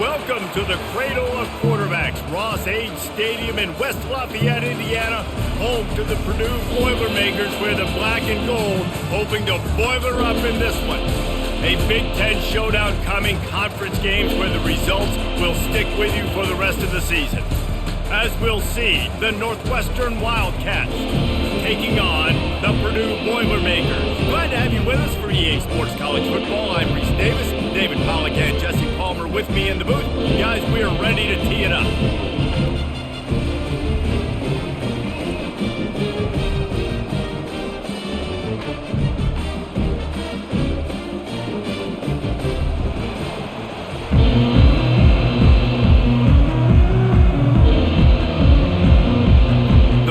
Welcome to the Cradle of Quarterbacks, Ross-Ade Stadium in West Lafayette, Indiana, home to the Purdue Boilermakers, where the black and gold hoping to boiler up in this one. A Big Ten showdown coming, conference games where the results will stick with you for the rest of the season. As we'll see, the Northwestern Wildcats taking on the Purdue Boilermakers. Glad to have you with us for EA Sports College Football. I'm Reese Davis, David Pollack and Jesse Palmer with me in the booth. Guys, we are ready to tee it up.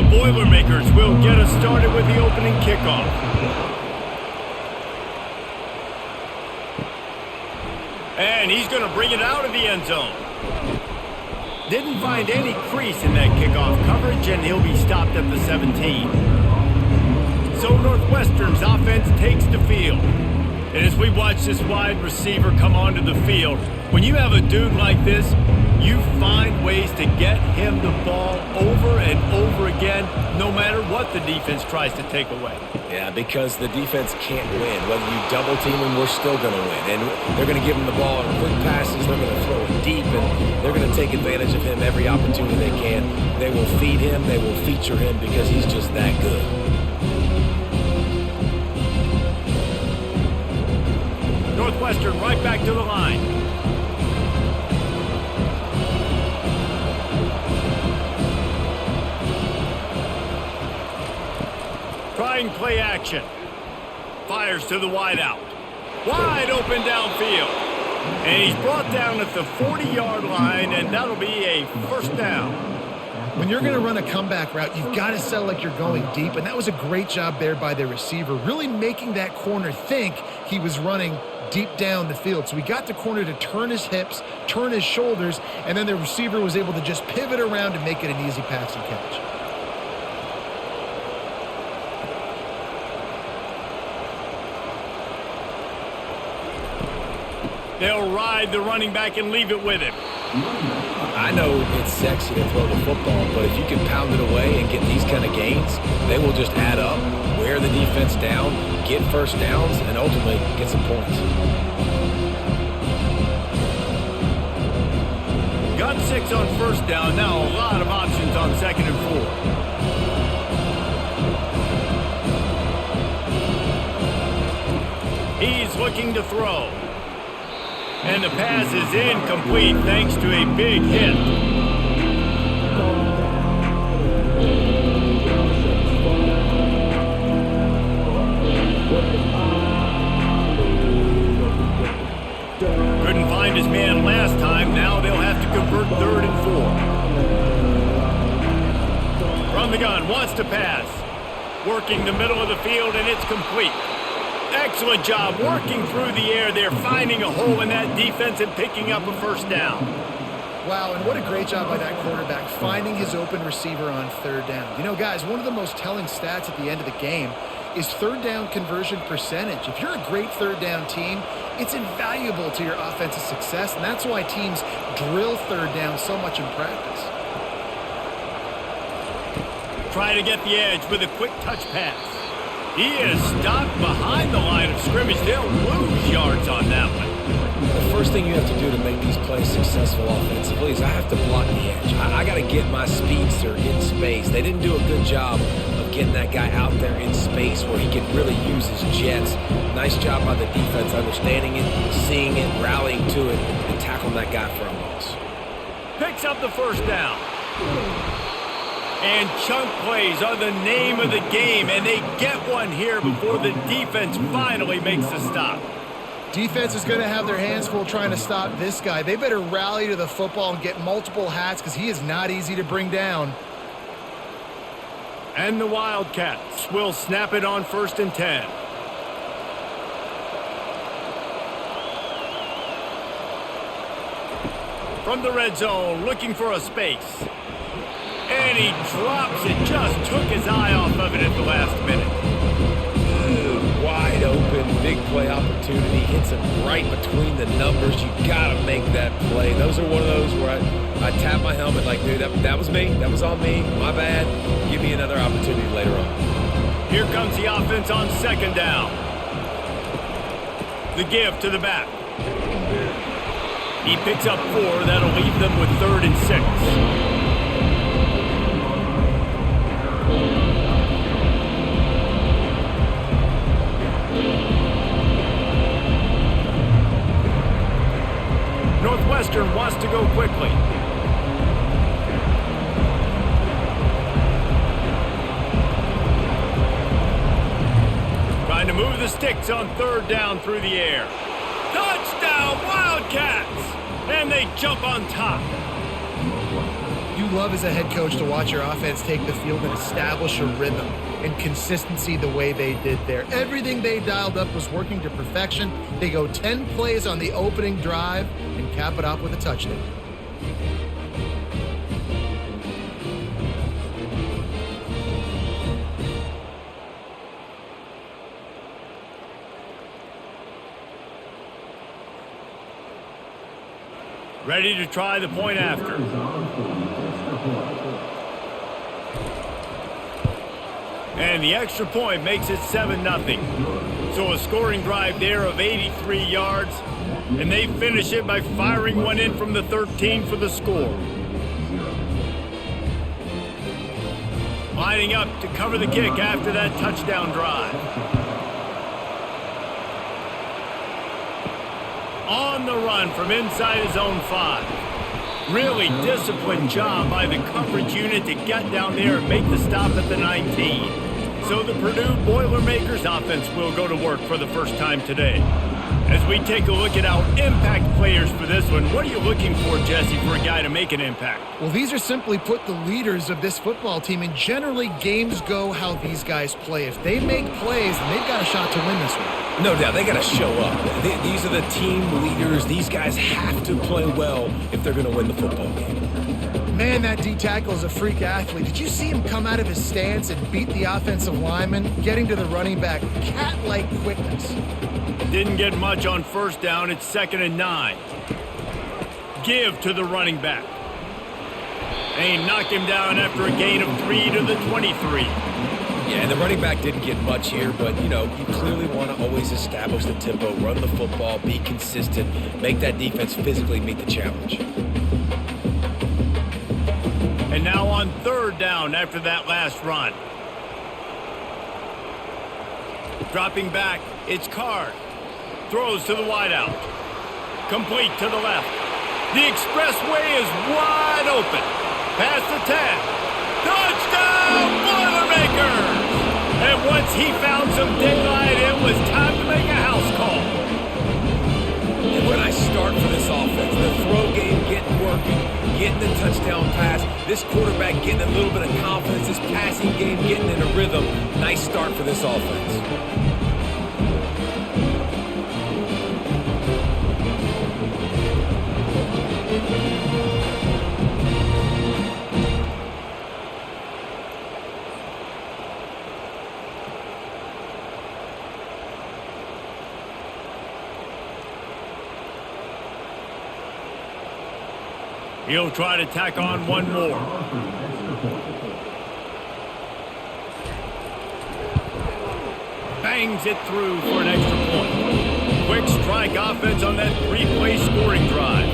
Boilermakers will get us started with the opening kickoff. And he's going to bring it out of the end zone. Didn't find any crease in that kickoff coverage, and he'll be stopped at the 17. So Northwestern's offense takes the field. And as we watch this wide receiver come onto the field, when you have a dude like this, you find ways to get him the ball over and over again, no matter what the defense tries to take away. Yeah, because the defense can't win. Whether you double team him, we're still going to win. And they're going to give him the ball in quick passes. They're going to throw it deep, and they're going to take advantage of him every opportunity they can. They will feed him. They will feature him because he's just that good. Northwestern right back to the line. Trying play action. Fires to the wideout. Wide open downfield. And he's brought down at the 40-yard line, and that'll be a first down. When you're going to run a comeback route, you've got to sell like you're going deep, and that was a great job there by the receiver, really making that corner think he was running deep down the field. So we got the corner to turn his hips, turn his shoulders, and then the receiver was able to just pivot around and make it an easy pass and catch. They'll ride the running back and leave it with him. I know it's sexy to throw the football, but if you can pound it away and get these kind of gains, they will just add up, wear the defense down, get first downs, and ultimately get some points. Got 6 on first down. Now a lot of options on 2nd and 4. He's looking to throw. And the pass is incomplete thanks to a big hit. Couldn't find his man last time. Now they'll have to convert 3rd and 4. From the gun, wants to pass. Working the middle of the field, and it's complete. Excellent job working through the air there, finding a hole in that defense and picking up a first down. Wow, and what a great job by that quarterback, finding his open receiver on 3rd down. You know, guys, one of the most telling stats at the end of the game is 3rd down conversion percentage. If you're a great 3rd down team, it's invaluable to your offensive success, and that's why teams drill 3rd down so much in practice. Try to get the edge with a quick touch pass. He is stopped behind the line of scrimmage. They'll lose yards on that one. The first thing you have to do to make these plays successful offensively is I have to block the edge. I got to get my speedster in space. They didn't do a good job of getting that guy out there in space where he could really use his jets. Nice job by the defense understanding it, seeing it, rallying to it, and tackling that guy for a loss. Picks up the first down. And chunk plays are the name of the game, and they get one here before the defense finally makes the stop. Defense is going to have their hands full trying to stop this guy. They better rally to the football and get multiple hats because he is not easy to bring down. And the Wildcats will snap it on 1st and 10. From the red zone, looking for a space. And he drops it, just took his eye off of it at the last minute. Wide wide open, big play opportunity, hits him right between the numbers. You got to make that play. Those are one of those where I tap my helmet like, dude, that was me. That was on me. My bad. Give me another opportunity later on. Here comes the offense on second down. The give to the back. He picks up 4. That'll leave them with 3rd and 6. Northwestern wants to go quickly. Trying to move the sticks on 3rd down through the air. Touchdown, Wildcats! And they jump on top. You love as a head coach to watch your offense take the field and establish a rhythm and consistency the way they did there. Everything they dialed up was working to perfection. They go 10 plays on the opening drive and cap it off with a touchdown. Ready to try the point after. And the extra point makes it 7-0. So a scoring drive there of 83 yards. And they finish it by firing one in from the 13 for the score. Lining up to cover the kick after that touchdown drive. On the run from inside his own 5. Really disciplined job by the coverage unit to get down there and make the stop at the 19. So the Purdue Boilermakers offense will go to work for the first time today. As we take a look at our impact players for this one, what are you looking for, Jesse, for a guy to make an impact? Well, these are simply put the leaders of this football team, and generally games go how these guys play. If they make plays, then they've got a shot to win this one. No doubt, they got to show up. These are the team leaders. These guys have to play well if they're going to win the football game. Man, that D-tackle is a freak athlete. Did you see him come out of his stance and beat the offensive lineman, getting to the running back? Cat-like quickness. Didn't get much on 1st down. It's 2nd and 9. Give to the running back. They knocked him down after a gain of 3 to the 23. Yeah, and the running back didn't get much here, but, you clearly want to always establish the tempo, run the football, be consistent, make that defense physically meet the challenge. And now on 3rd down after that last run. Dropping back, it's Card. Throws to the wideout. Complete to the left. The expressway is wide open. Past the 10. Touchdown, Boilermakers! And once he found some daylight, it was time to make a house call. And when I start for this offense, the throw game getting working, getting the touchdown pass, this quarterback getting a little bit of confidence, this passing game getting in a rhythm. Nice start for this offense. He'll try to tack on one more. Bangs it through for an extra point. Quick strike offense on that 3-play scoring drive.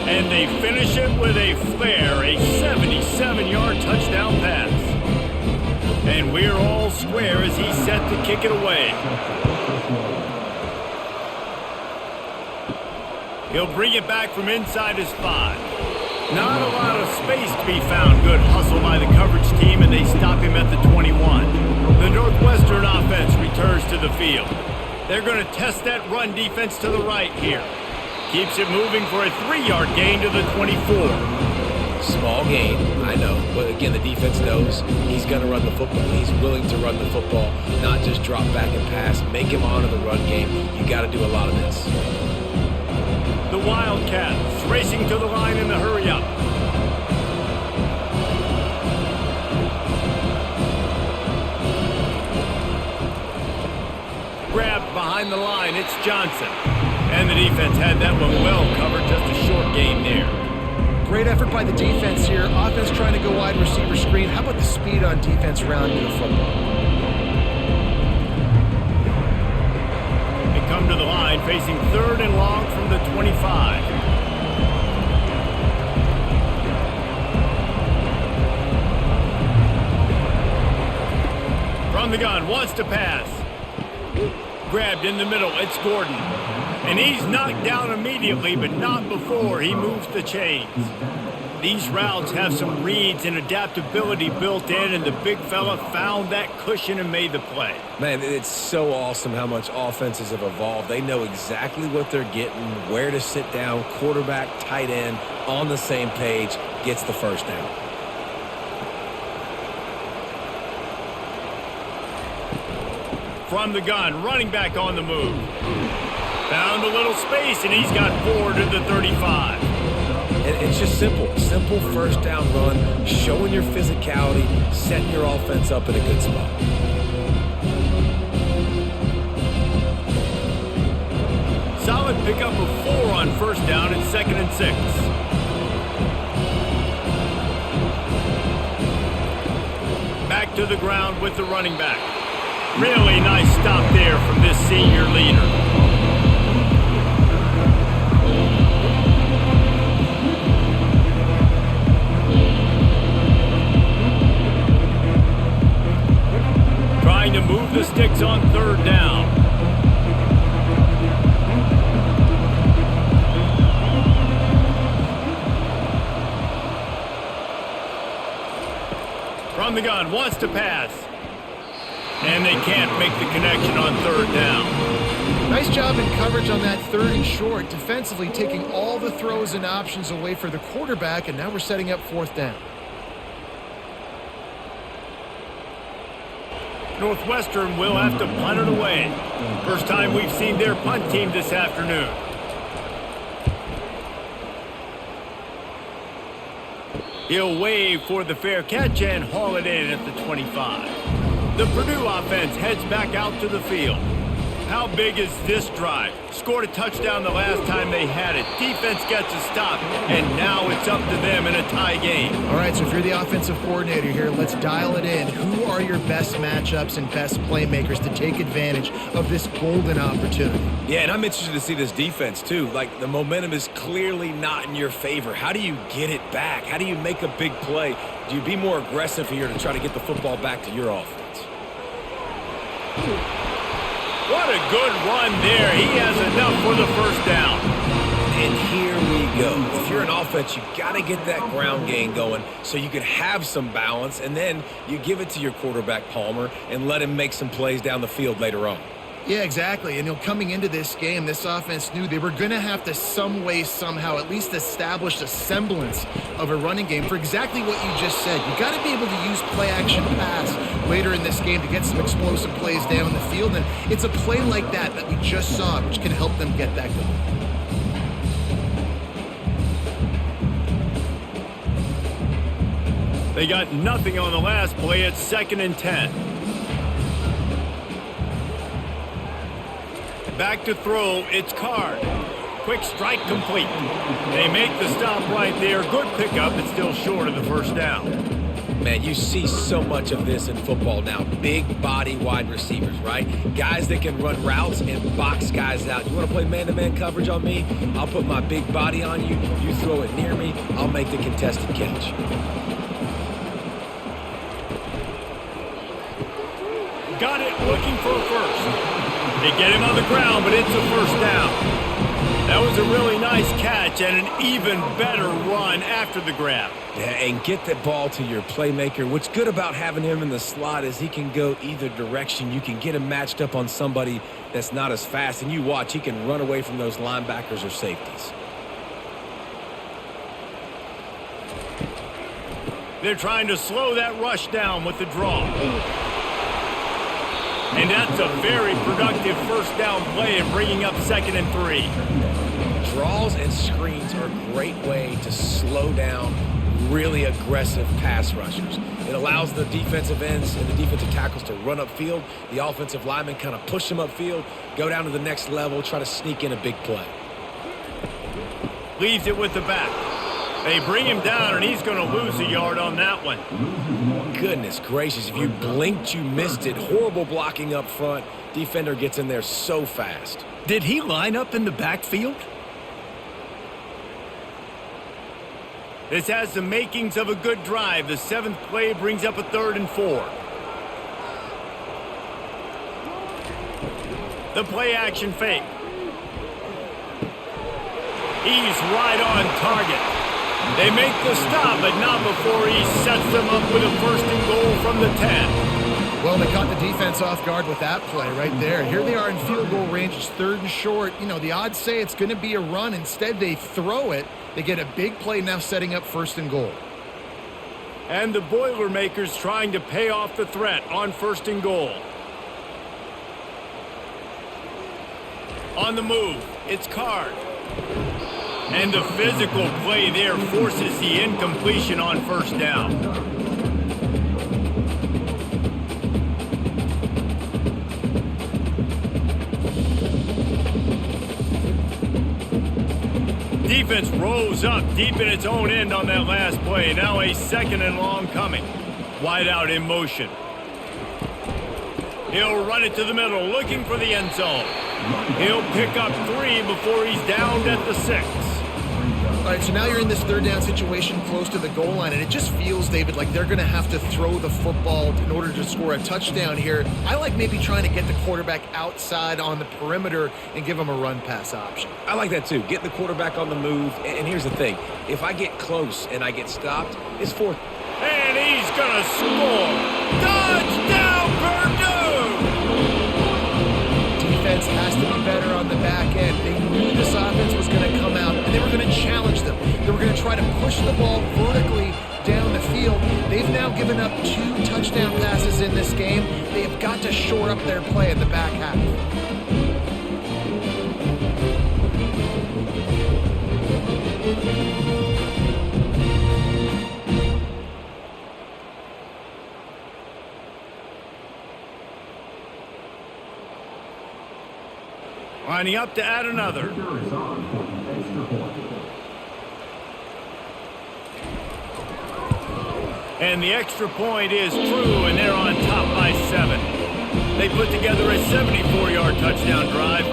And they finish it with a flair, a 77-yard touchdown pass. And we're all square as he's set to kick it away. He'll bring it back from inside his 5. Not a lot of space to be found. Good hustle by the coverage team, and they stop him at the 21. The Northwestern offense returns to the field. They're going to test that run defense to the right here. Keeps it moving for a 3-yard gain to the 24. Small gain, I know. But again, the defense knows he's going to run the football. He's willing to run the football, not just drop back and pass. Make him honor the run game. You got to do a lot of this. The Wildcats racing to the line in the hurry-up. Grabbed behind the line. It's Johnson. And the defense had that one well covered. Just a short game there. Great effort by the defense here. Offense trying to go wide receiver screen. How about the speed on defense rounding the football? They come to the line facing 3rd and long from the 25. From the gun, wants to pass. Grabbed in the middle, it's Gordon. And he's knocked down immediately, but not before he moves the chains. These routes have some reads and adaptability built in, and the big fella found that cushion and made the play. Man, it's so awesome how much offenses have evolved. They know exactly what they're getting, where to sit down, quarterback, tight end, on the same page, gets the first down. From the gun, running back on the move. Found a little space, and he's got 4 to the 35. And it's just simple. Simple first down run, showing your physicality, setting your offense up in a good spot. Solid pickup of 4 on first down and 2nd and 6. Back to the ground with the running back. Really nice stop there from this senior leader. Trying to move the sticks on 3rd down. From the gun, wants to pass. And they can't make the connection on 3rd down. Nice job in coverage on that 3rd and short, defensively taking all the throws and options away for the quarterback, and now we're setting up 4th down. Northwestern will have to punt it away. First time we've seen their punt team this afternoon. He'll wave for the fair catch and haul it in at the 25. The Purdue offense heads back out to the field. How big is this drive? Scored a touchdown the last time they had it. Defense gets a stop, and now it's up to them in a tie game. All right, so if you're the offensive coordinator here, let's dial it in. Who are your best matchups and best playmakers to take advantage of this golden opportunity? Yeah, and I'm interested to see this defense, too. Like, the momentum is clearly not in your favor. How do you get it back? How do you make a big play? Do you be more aggressive here to try to get the football back to your offense? What a good run there. He has enough for the first down. And here we go. If you're an offense, you got to get that ground game going so you can have some balance, and then you give it to your quarterback, Palmer, and let him make some plays down the field later on. Yeah, exactly. And coming into this game, this offense knew they were going to have to some way, somehow, at least establish a semblance of a running game for exactly what you just said. You got to be able to use play-action pass later in this game to get some explosive plays down the field. And it's a play like that we just saw, which can help them get that going. They got nothing on the last play. It's 2nd and 10. Back to throw, it's Card. Quick strike complete. They make the stop right there. Good pickup, but still short of the first down. Man, you see so much of this in football now. Big body wide receivers, right? Guys that can run routes and box guys out. You want to play man-to-man coverage on me? I'll put my big body on you. You throw it near me, I'll make the contested catch. Got it, looking for a first. They get him on the ground, but it's a first down. That was a really nice catch and an even better run after the grab. Yeah, and get the ball to your playmaker. What's good about having him in the slot is he can go either direction. You can get him matched up on somebody that's not as fast, and you watch, he can run away from those linebackers or safeties. They're trying to slow that rush down with the draw. And that's a very productive first down play and bringing up 2nd and 3. Draws and screens are a great way to slow down, really aggressive pass rushers. It allows the defensive ends and the defensive tackles to run upfield. The offensive linemen kind of push them upfield, go down to the next level, try to sneak in a big play. Leaves it with the back. They bring him down, and he's going to lose a yard on that one. Goodness gracious, if you blinked, you missed it. Horrible blocking up front. Defender gets in there so fast. Did he line up in the backfield? This has the makings of a good drive. The 7th play brings up a 3rd and 4. The play action fake. He's right on target. They make the stop, but not before he sets them up with a 1st and goal from the 10. Well, they caught the defense off guard with that play right there. Here they are in field goal range. It's 3rd and short. You know, the odds say it's going to be a run. Instead, they throw it. They get a big play now setting up 1st and goal. And the Boilermakers trying to pay off the threat on 1st and goal. On the move, it's Card. And the physical play there forces the incompletion on 1st down. Defense rolls up deep in its own end on that last play. Now a 2nd and long coming. Wide out in motion. He'll run it to the middle, looking for the end zone. He'll pick up 3 before he's downed at the 6. All right, so now you're in this 3rd down situation close to the goal line, and it just feels, David, like they're going to have to throw the football in order to score a touchdown here. I like maybe trying to get the quarterback outside on the perimeter and give him a run-pass option. I like that too. Get the quarterback on the move. And here's the thing. If I get close and I get stopped, it's 4th. And he's going to score. Touchdown, Purdue! Defense has to be better on the back end. They knew this offense was going to come out, and they were going to challenge them. They were going to try to push the ball vertically down the field. They've now given up 2 touchdown passes in this game. They have got to shore up their play in the back half. Lining up to add another. And the extra point is true, and they're on top by 7. They put together a 74-yard touchdown drive,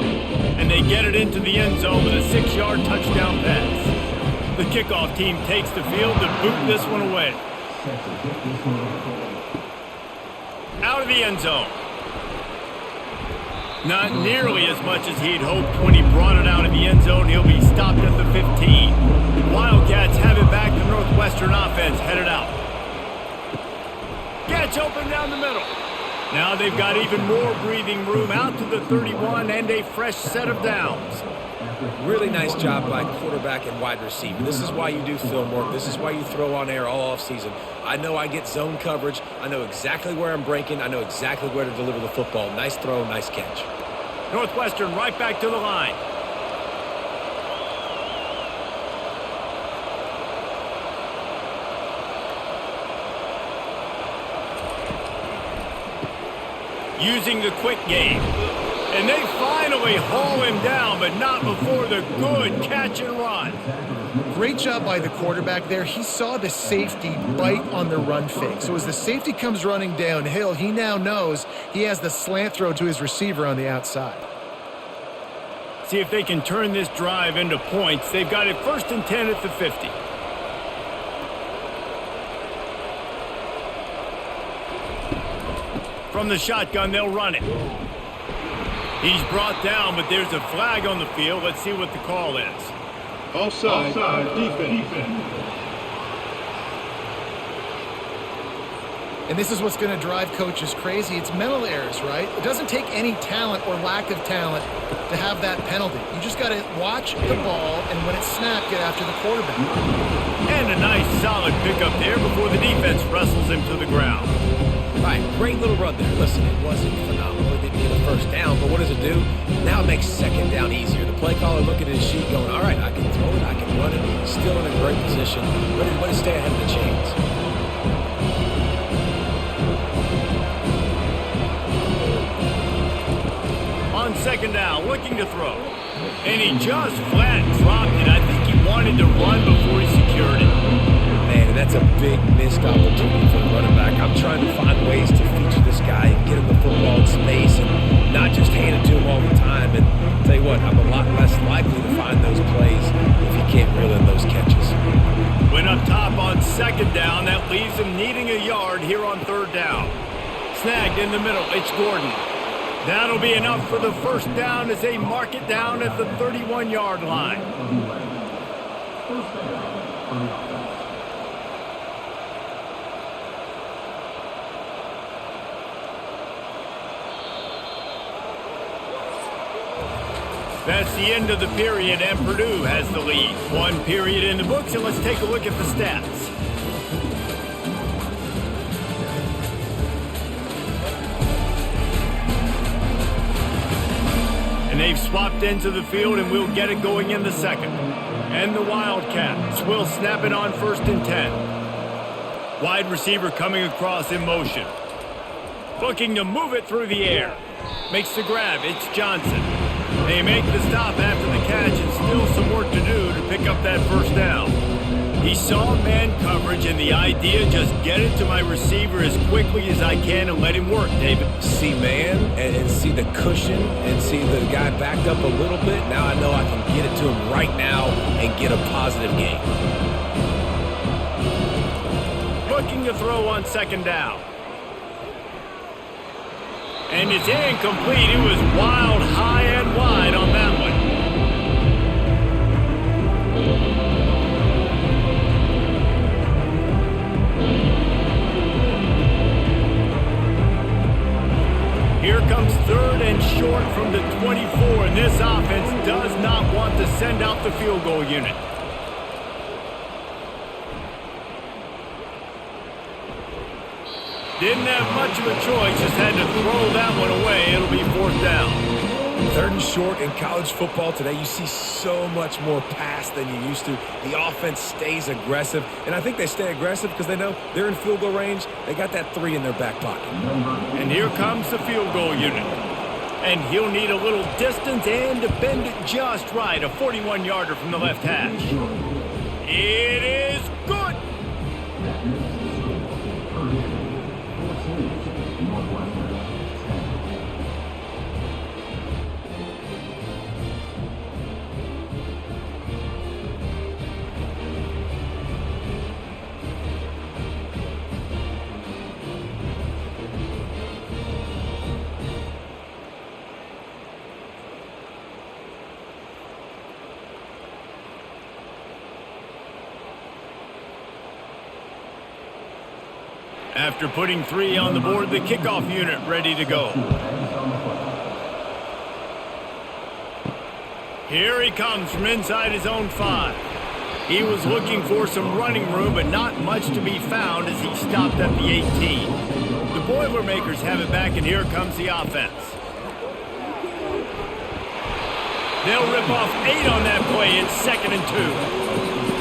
and they get it into the end zone with a 6-yard touchdown pass. The kickoff team takes the field to boot this one away. Out of the end zone. Not nearly as much as he'd hoped when he brought it out of the end zone. He'll be stopped at the 15. Wildcats have it back. The Northwestern offense headed out. Gets open down the middle. Now they've got even more breathing room out to the 31 and a fresh set of downs. Really nice job by quarterback and wide receiver. This is why you do film work. This is why you throw on air all offseason. I know I get zone coverage. I know exactly where I'm breaking. I know exactly where to deliver the football. Nice throw, nice catch. Northwestern right back to the line. Using the quick game. And they finally haul him down, but not before the good catch and run. Great job by the quarterback there. He saw the safety bite on the run fake. So as the safety comes running downhill, he now knows he has the slant throw to his receiver on the outside. See if they can turn this drive into points. They've got it 1st and 10 at the 50. From the shotgun, they'll run it. He's brought down, but there's a flag on the field. Let's see what the call is. Offside. Defense. And this is what's going to drive coaches crazy. It's mental errors, right? It doesn't take any talent or lack of talent to have that penalty. You just got to watch the ball, and when it's snapped, get after the quarterback. And a nice solid pickup there before the defense wrestles him to the ground. All right, great little run there. Listen, it wasn't phenomenal. It didn't get a 1st down, but what does it do? Now it makes 2nd down easier. The play caller looking at his sheet going, all right, I can throw it, I can run it. Still in a great position. Way to stay ahead of the chains. On second down, looking to throw. And he just flat dropped it. I think he wanted to run before he secured it. Man, and that's a big missed opportunity for the running back. I'm trying to find ways to feature this guy and get him the football in space and not just hand it to him all the time. And tell you what, I'm a lot less likely to find those plays if he can't reel in those catches. Went up top on second down. That leaves him needing a yard here on third down. Snagged in the middle. It's Gordon. That'll be enough for the first down as they mark it down at the 31-yard line. That's the end of the period, and Purdue has the lead. One period in the books, and let's take a look at the stats. And they've swapped into the field, and we'll get it going in the second. And the Wildcats will snap it on 1st and 10. Wide receiver coming across in motion. Looking to move it through the air. Makes the grab. It's Johnson. They make the stop after the catch, and still some work to do to pick up that first down. He saw man coverage, and the idea just get it to my receiver as quickly as I can and let him work, David. See man and see the cushion and see the guy backed up a little bit. Now I know I can get it to him right now and get a positive gain. Looking to throw on second down. And it's incomplete. It was wild, high and wide on that one. Here comes 3rd and short from the 24, and this offense does not want to send out the field goal unit. Didn't have much of a choice, just had to throw that one away. It'll be 4th down. 3rd and short in college football today, you see so much more pass than you used to. The offense stays aggressive, and I think they stay aggressive because they know they're in field goal range. They got that 3 in their back pocket. And here comes the field goal unit. And he'll need a little distance and to bend it just right. A 41-yarder from the left hash. It is good. After putting 3 on the board, the kickoff unit ready to go. Here he comes from inside his own 5. He was looking for some running room, but not much to be found as he stopped at the 18. The Boilermakers have it back, and here comes the offense. They'll rip off 8 on that play. It's 2nd and 2.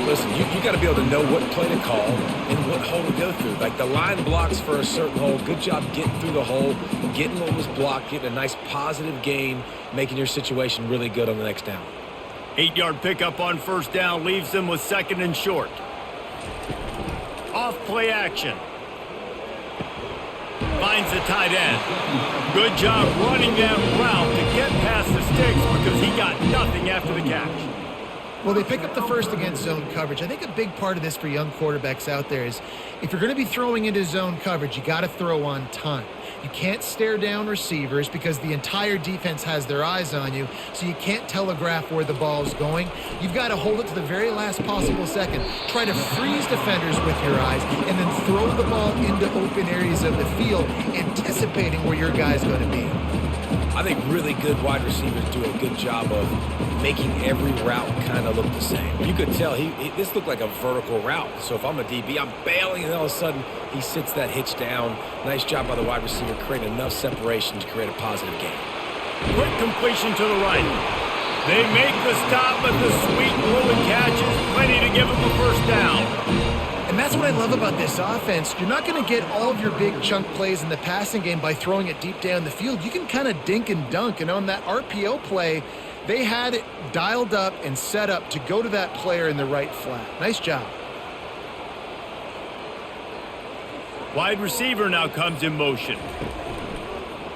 Listen, you got to be able to know what play to call and what hole to go through. Like the line blocks for a certain hole. Good job getting through the hole, getting what was blocked, getting a nice positive gain, making your situation really good on the next down. 8-yard pickup on 1st down leaves them with 2nd and short. Off play action. Finds the tight end. Good job running that route to get past the sticks because he got nothing after the catch. Well, they pick up the first against zone coverage. I think a big part of this for young quarterbacks out there is if you're going to be throwing into zone coverage, you got to throw on time. You can't stare down receivers because the entire defense has their eyes on you, so you can't telegraph where the ball's going. You've got to hold it to the very last possible second. Try to freeze defenders with your eyes and then throw the ball into open areas of the field, anticipating where your guy's going to be. I think really good wide receivers do a good job of making every route kind of look the same. You could tell this looked like a vertical route. So if I'm a DB, I'm bailing, and all of a sudden he sits that hitch down. Nice job by the wide receiver, creating enough separation to create a positive gain. Quick completion to the right. They make the stop, but the sweet rolling catch is first down. And that's what I love about this offense. You're not going to get all of your big chunk plays in the passing game by throwing it deep down the field. You can kind of dink and dunk. And on that RPO play, they had it dialed up and set up to go to that player in the right flat. Nice job. Wide receiver now comes in motion.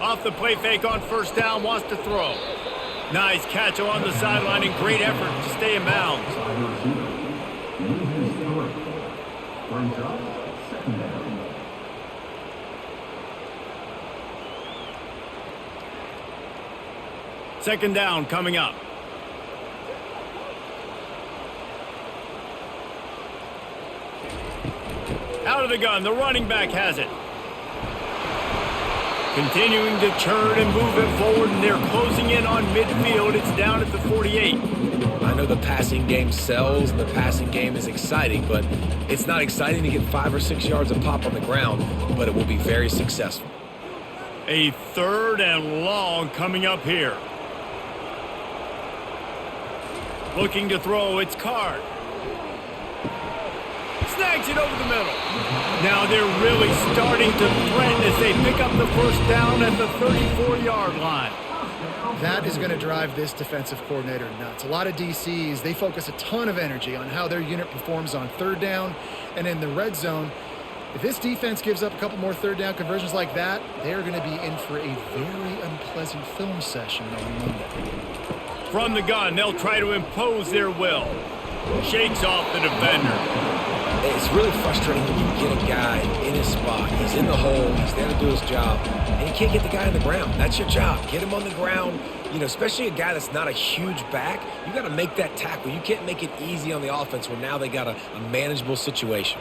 Off the play fake on first down, wants to throw. Nice catch along the sideline and great effort to stay in bounds. Second down coming up. Out of the gun, the running back has it. Continuing to churn and move it forward, and they're closing in on midfield. It's down at the 48. I know the passing game sells and the passing game is exciting, but it's not exciting to get 5 or 6 yards of pop on the ground, but it will be very successful. A third and long coming up here. Looking to throw, it's Card. Snags it over the middle. Now they're really starting to threaten as they pick up the first down at the 34-yard line. That is going to drive this defensive coordinator nuts. A lot of DCs, they focus a ton of energy on how their unit performs on third down and in the red zone. If this defense gives up a couple more third down conversions like that, they are going to be in for a very unpleasant film session on Monday. From the gun, they'll try to impose their will. Shakes off the defender. It's really frustrating when you get a guy in his spot. He's in the hole. He's there to do his job. And you can't get the guy on the ground. That's your job. Get him on the ground. You know, especially a guy that's not a huge back. You got to make that tackle. You can't make it easy on the offense where now they got a manageable situation.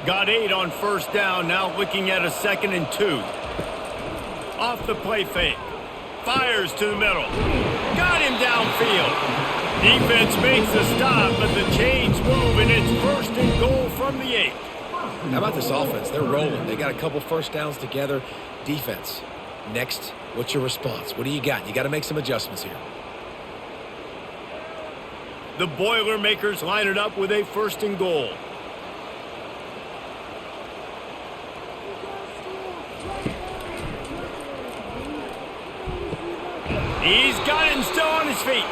Got 8 on first down. Now looking at a 2nd and 2. Off the play fake. Fires to the middle. Got him downfield. Defense makes the stop, but the chains move, and it's 1st and goal from the 8. How about this offense? They're rolling. They got a couple first downs together. Defense. Next, what's your response? What do you got? You got to make some adjustments here. The Boilermakers line it up with a 1st and goal. He's got him still on his feet.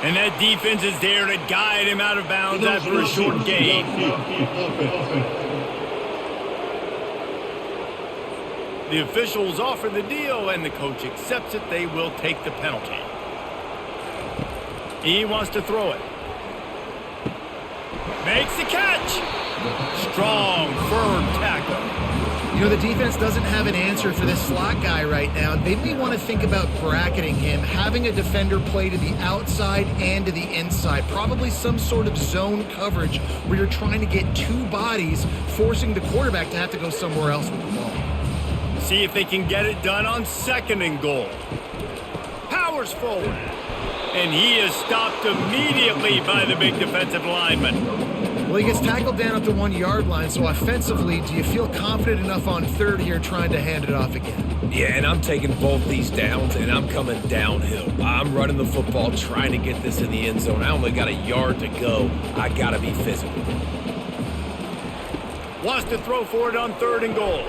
And that defense is there to guide him out of bounds after a short gain. The officials offer the deal, and the coach accepts it. They will take the penalty. He wants to throw it. Makes the catch. Strong, firm tackle. You know, the defense doesn't have an answer for this slot guy right now. They may want to think about bracketing him, having a defender play to the outside and to the inside. Probably some sort of zone coverage where you're trying to get 2 bodies, forcing the quarterback to have to go somewhere else with the ball. See if they can get it done on 2nd and goal. Powers forward. And he is stopped immediately by the big defensive lineman. Well, he gets tackled down at the 1-yard line, so offensively, do you feel confident enough on 3rd here trying to hand it off again? Yeah, and I'm taking both these downs, and I'm coming downhill. I'm running the football, trying to get this in the end zone. I only got a yard to go. I got to be physical. Wants to throw for it on 3rd and goal.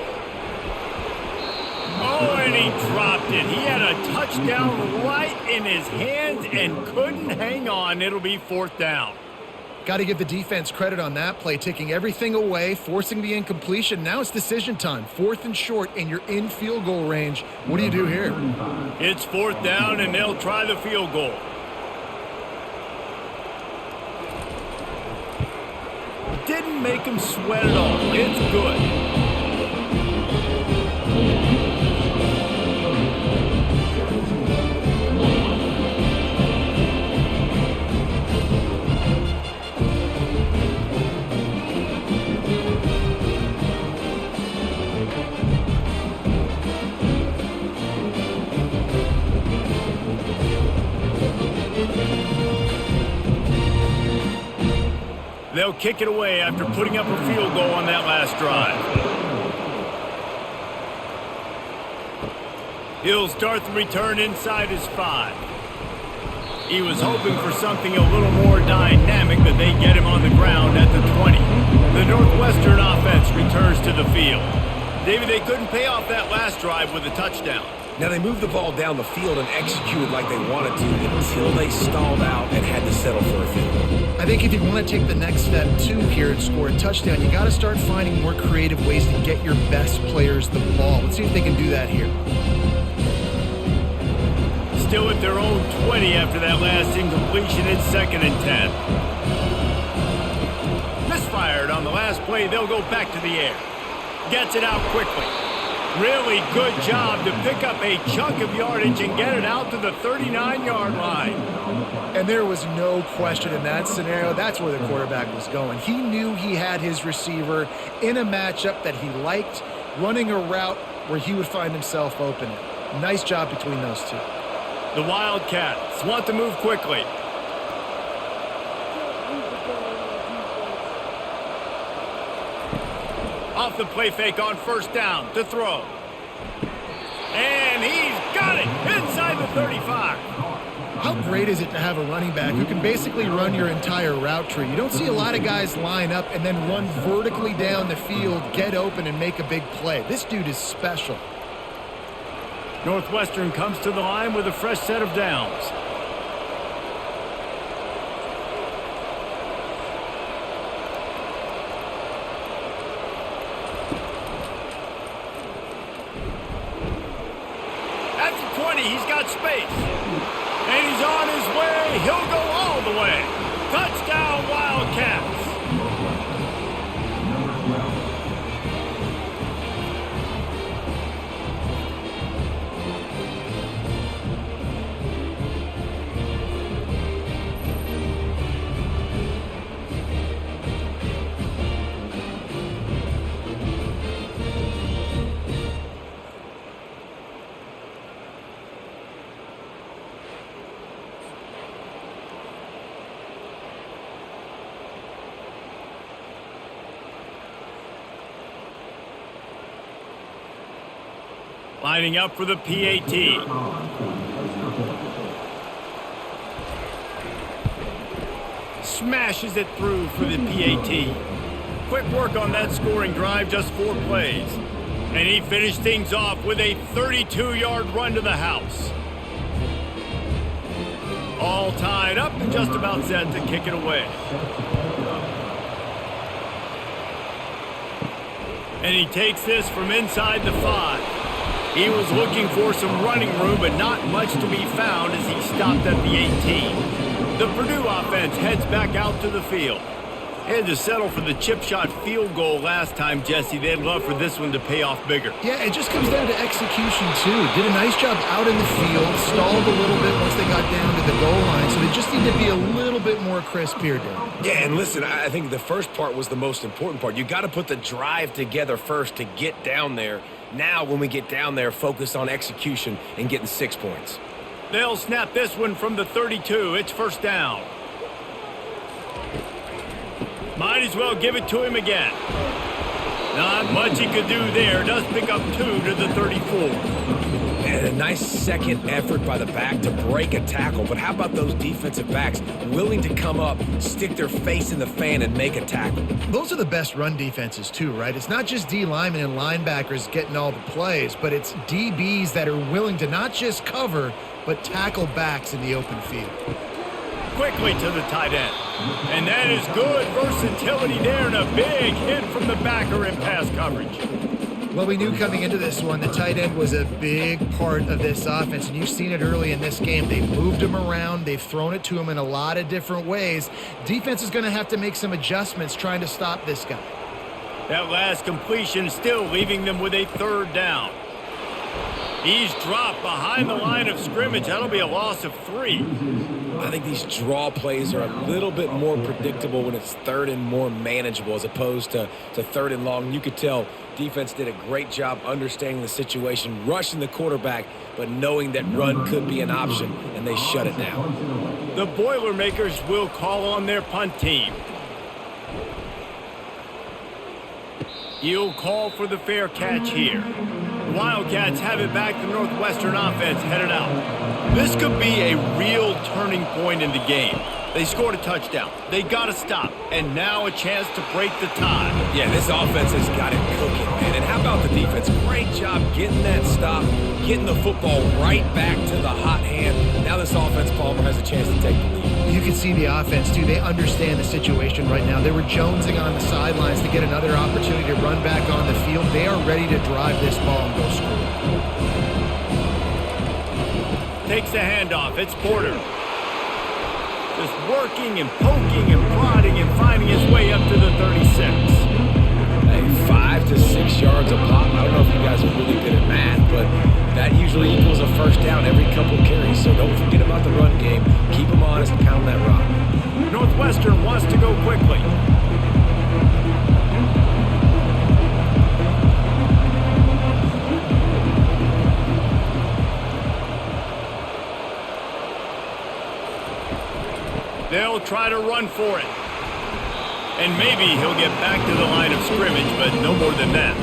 Oh, and he dropped it. He had a touchdown right in his hands and couldn't hang on. It'll be 4th down. Got to give the defense credit on that play, taking everything away, forcing the incompletion. Now it's decision time. 4th and short, and you're in field goal range. What do you do here? It's 4th down, and they'll try the field goal. Didn't make him sweat at all. It's good. They'll kick it away after putting up a field goal on that last drive. He'll start the return inside his 5. He was hoping for something a little more dynamic, but they get him on the ground at the field. David, they couldn't pay off that last drive with a touchdown. Now, they moved the ball down the field and executed like they wanted to until they stalled out and had to settle for a field goal. I think if you want to take the next step, too, here and score a touchdown, you got to start finding more creative ways to get your best players the ball. Let's see if they can do that here. Still at their own 20 after that last incompletion. It's 2nd and 10. Misfired on the last play. They'll go back to the air. Gets it out quickly. Really good job to pick up a chunk of yardage and get it out to the 39-yard line. And there was no question in that scenario. That's where the quarterback was going. He knew he had his receiver in a matchup that he liked, running a route where he would find himself open. Nice job between those two. The Wildcats want to move quickly. Off the play fake on 1st down to throw. And he's got it inside the 35. How great is it to have a running back who can basically run your entire route tree? You don't see a lot of guys line up and then run vertically down the field, get open, and make a big play. This dude is special. Northwestern comes to the line with a fresh set of downs. At the 20, he's got space. And he's on his way. He'll go all the way. Touchdown, Wildcats. Lining up for the PAT. Smashes it through for the PAT. Quick work on that scoring drive, just 4 plays. And he finished things off with a 32-yard run to the house. All tied up and just about set to kick it away. And he takes this from inside the 5. He was looking for some running room, but not much to be found as he stopped at the 18. The Purdue offense heads back out to the field. Had to settle for the chip shot field goal last time, Jesse. They'd love for this one to pay off bigger. Yeah, it just comes down to execution, too. Did a nice job out in the field, stalled a little bit once they got down to the goal line, so they just need to be a little bit more crisp here, Dan. Yeah, and listen, I think the first part was the most important part. You got to put the drive together first to get down there. Now, when we get down there, focus on execution and getting 6 points. They'll snap this one from the 32. It's 1st down. Might as well give it to him again. Not much he could do there. Does pick up 2 to the 34. And a nice second effort by the back to break a tackle. But how about those defensive backs willing to come up, stick their face in the fan, and make a tackle? Those are the best run defenses, too, right? It's not just D linemen and linebackers getting all the plays, but it's DBs that are willing to not just cover, but tackle backs in the open field. Quickly to the tight end. And that is good versatility there and a big hit from the backer in pass coverage. Well, we knew coming into this one the tight end was a big part of this offense, and you've seen it early in this game. They've moved him around. They've thrown it to him in a lot of different ways. Defense is going to have to make some adjustments trying to stop this guy. That last completion still leaving them with a 3rd down. He's dropped behind the line of scrimmage. That'll be a loss of 3. I think these draw plays are a little bit more predictable when it's 3rd and more manageable as opposed to 3rd and long. You could tell defense did a great job understanding the situation, rushing the quarterback, but knowing that run could be an option, and they shut it down. The Boilermakers will call on their punt team. He'll call for the fair catch here. The Wildcats have it back. The Northwestern offense headed out. This could be a real turning point in the game. They scored a touchdown. They got to stop. And now a chance to break the tie. Yeah, this offense has got it cooking, man. And how about the defense? Great job getting that stop, getting the football right back to the hot hand. Now this offense, Palmer, has a chance to take the lead. You can see the offense, too. They understand the situation right now. They were jonesing on the sidelines to get another opportunity to run back on the field. They are ready to drive this ball and go score. Takes the handoff. It's Porter. Just working and poking and prodding and finding his way up to the 36. Hey, 5 to 6 yards a pop. I don't know if you guys are really good at math, but that usually equals a first down every couple carries. So don't forget about the run game. Keep them honest and pound that rock. Northwestern wants to go quickly. They'll try to run for it. And maybe he'll get back to the line of scrimmage, but no more than that.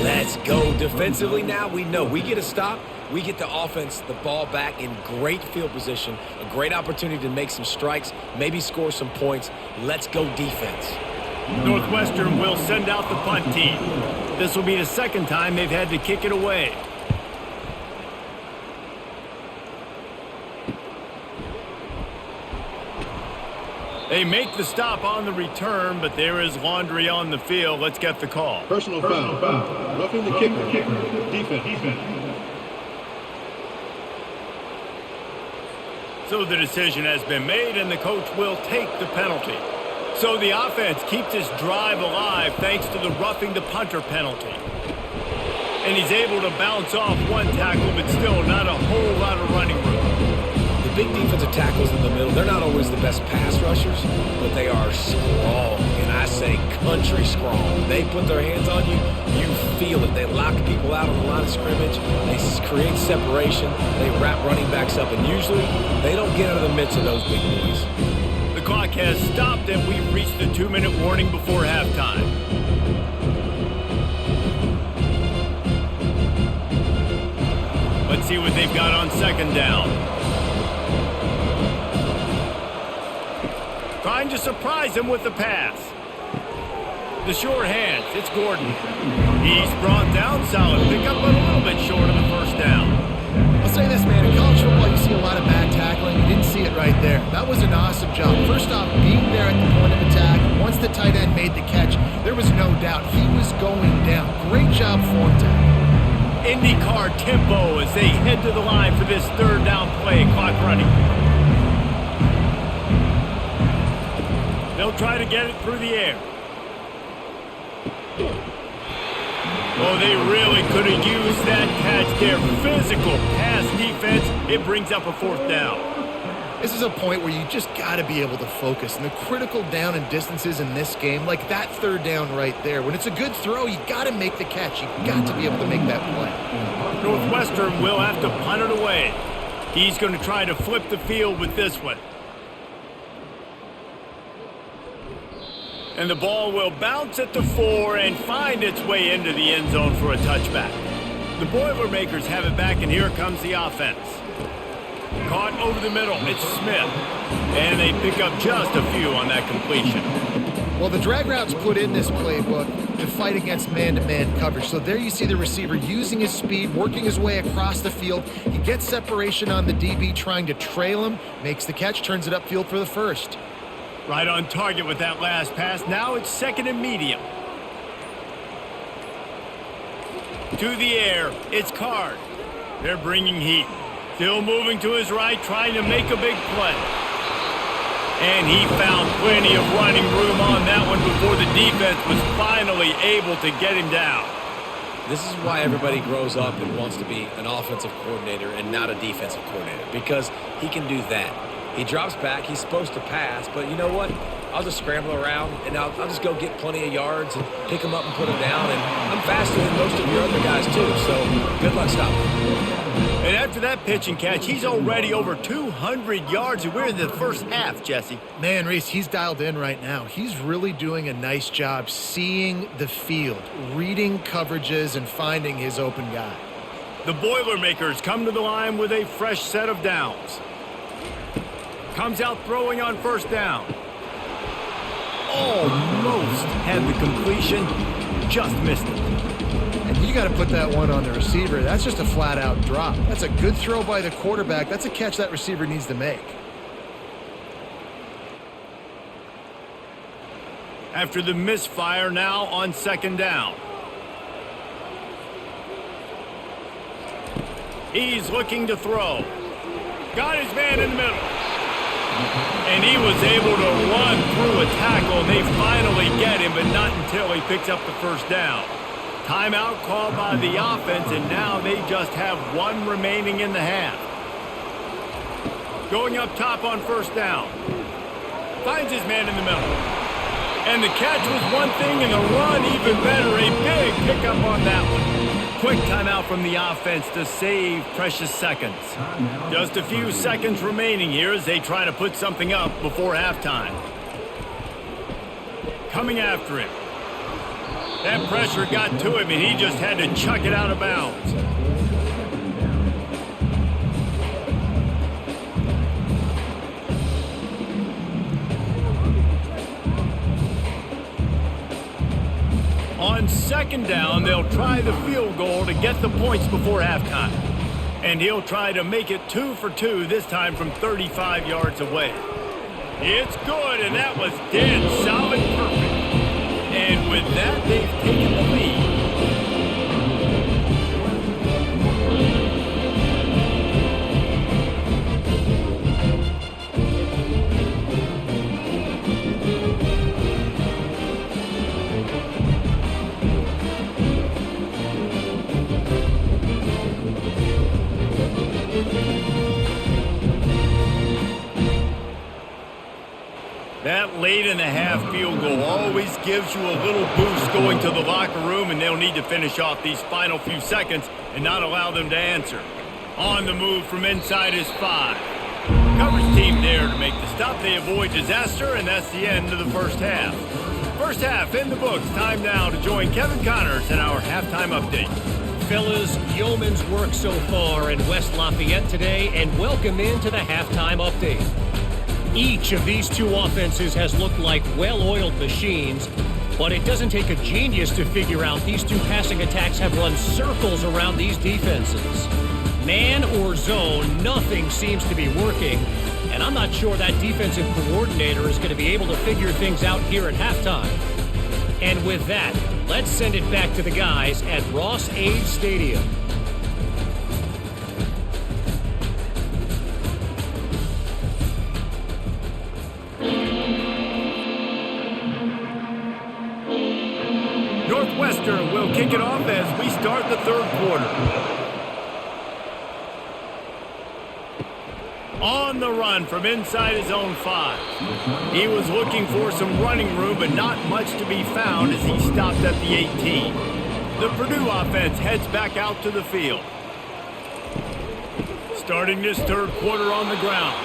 Let's go. Defensively now, we know we get a stop. We get the offense the ball back in great field position. A great opportunity to make some strikes, maybe score some points. Let's go defense. Northwestern will send out the punt team. This will be the second time they've had to kick it away. They make the stop on the return, but there is laundry on the field. Let's get the call. Personal foul. Roughing the kicker. Defense. So the decision has been made, and the coach will take the penalty. So the offense keeps this drive alive thanks to the roughing the punter penalty. And he's able to bounce off one tackle, but still not a whole lot of running room. The big defensive tackles in the middle, they're not always the best pass rushers, but they are strong, and I say country strong. They put their hands on you, you feel it. They lock people out on the line of scrimmage. They create separation. They wrap running backs up, and usually they don't get out of the midst of those big boys. The clock has stopped, and we've reached the 2-minute warning before halftime. Let's see what they've got on second down. Trying to surprise him with the pass. The short hands, it's Gordon. He's brought down, solid pickup, but a little bit short of the first down. I'll say this, man, in college football you see a lot of bad tackling. You didn't see it right there. That was an awesome job. First off, being there at the point of attack, once the tight end made the catch, there was no doubt he was going down. Great job for him to IndyCar tempo as they head to the line for this third down play, clock running. They'll try to get it through the air. Oh, they really could have used that catch there. Physical pass defense. It brings up a fourth down. This is a point where you just got to be able to focus. And the critical down and distances in this game, like that third down right there, when it's a good throw, you got to make the catch. You got to be able to make that play. Northwestern will have to punt it away. He's going to try to flip the field with this one. And the ball will bounce at the 4 and find its way into the end zone for a touchback. The Boilermakers have it back, and here comes the offense. Caught over the middle, it's Smith. And they pick up just a few on that completion. Well, the drag routes put in this playbook to fight against man-to-man coverage. So there you see the receiver using his speed, working his way across the field. He gets separation on the DB, trying to trail him, makes the catch, turns it upfield for the first. Right on target with that last pass. Now it's second and medium. To the air, it's Card. They're bringing heat. Still moving to his right, trying to make a big play. And he found plenty of running room on that one before the defense was finally able to get him down. This is why everybody grows up and wants to be an offensive coordinator and not a defensive coordinator, because he can do that. He drops back. He's supposed to pass, but you know what? I'll just scramble around, and I'll just go get plenty of yards and pick them up and put them down, and I'm faster than most of your other guys, too, so good luck stopping. And after that pitch and catch, he's already over 200 yards, and we're in the first half, Jesse. Man, Reese, he's dialed in right now. He's really doing a nice job seeing the field, reading coverages, and finding his open guy. The Boilermakers come to the line with a fresh set of downs. Comes out throwing on first down. Almost had the completion, just missed it. And you got to put that one on the receiver. That's just a flat-out drop. That's a good throw by the quarterback. That's a catch that receiver needs to make. After the misfire, now on second down. He's looking to throw. Got his man in the middle. And he was able to run through a tackle, and they finally get him, but not until he picks up the first down. Timeout called by the offense, and now they just have one remaining in the half. Going up top on first down. Finds his man in the middle. And the catch was one thing, and the run even better. A big pickup on that one. Quick timeout from the offense to save precious seconds. Just a few seconds remaining here as they try to put something up before halftime. Coming after him. That pressure got to him, and he just had to chuck it out of bounds. On second down, they'll try the field goal to get the points before halftime. And he'll try to make it 2 for 2, this time from 35 yards away. It's good, and that was dead solid perfect. And with that, they've taken the lead. That late in the half field goal always gives you a little boost going to the locker room, and they'll need to finish off these final few seconds and not allow them to answer. On the move from inside his 5. Coverage team there to make the stop. They avoid disaster, and that's the end of the first half. First half in the books. Time now to join Kevin Connors in our halftime update. Fellas, yeoman's work so far in West Lafayette today, and welcome into the halftime update. Each of these two offenses has looked like well-oiled machines, but it doesn't take a genius to figure out these two passing attacks have run circles around these defenses. Man or zone, nothing seems to be working, and I'm not sure that defensive coordinator is going to be able to figure things out here at halftime. And with that, let's send it back to the guys at Ross-Ade Stadium. Northwestern will kick it off as we start the third quarter. On the run from inside his own 5. He was looking for some running room, but not much to be found as he stopped at the 18. The Purdue offense heads back out to the field. Starting this third quarter on the ground.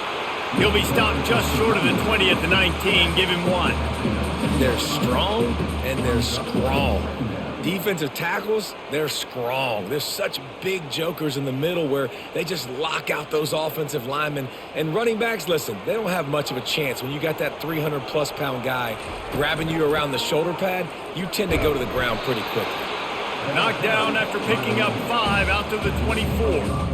He'll be stopped just short of the 20 at the 19. Give him 1. They're strong and they're strong. Defensive tackles, they're strong. There's such big jokers in the middle where they just lock out those offensive linemen. And running backs, listen, they don't have much of a chance. When you got that 300-plus pound guy grabbing you around the shoulder pad, you tend to go to the ground pretty quickly. Knocked down after picking up 5 out to the 24.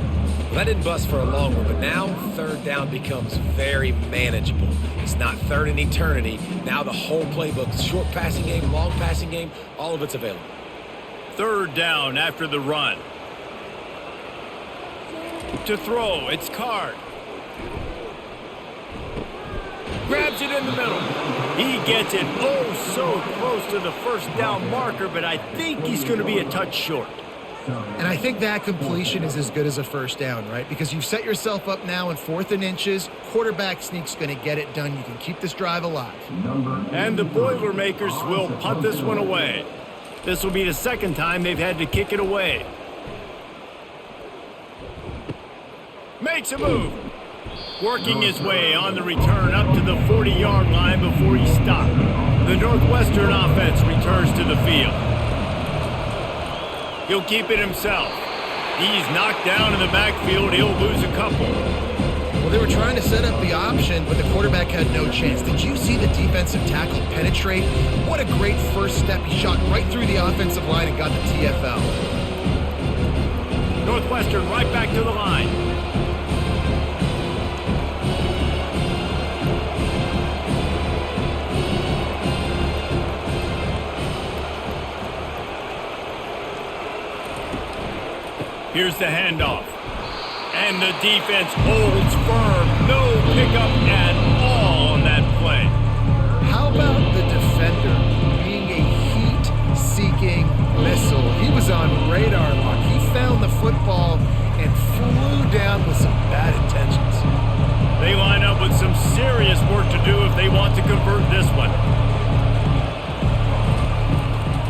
That didn't bust for a long one, but now third down becomes very manageable. It's not third in eternity. Now the whole playbook, short passing game, long passing game, all of it's available. Third down after the run. To throw, it's Card. Grabs it in the middle. He gets it oh so close to the first down marker, but I think he's going to be a touch short. And I think that completion is as good as a first down, right? Because you've set yourself up now in 4th and inches. Quarterback sneak's going to get it done. You can keep this drive alive. And the Boilermakers will punt this one away. This will be the second time they've had to kick it away. Makes a move. Working his way on the return up to the 40-yard line before he stopped. The Northwestern offense returns to the field. He'll keep it himself. He's knocked down in the backfield. He'll lose a couple. Well, they were trying to set up the option, but the quarterback had no chance. Did you see the defensive tackle penetrate? What a great first step. He shot right through the offensive line and got the TFL. Northwestern right back to the line. Here's the handoff. And the defense holds firm. No pickup at all on that play. How about the defender being a heat-seeking missile? He was on radar lock. He found the football and flew down with some bad intentions. They line up with some serious work to do if they want to convert this one.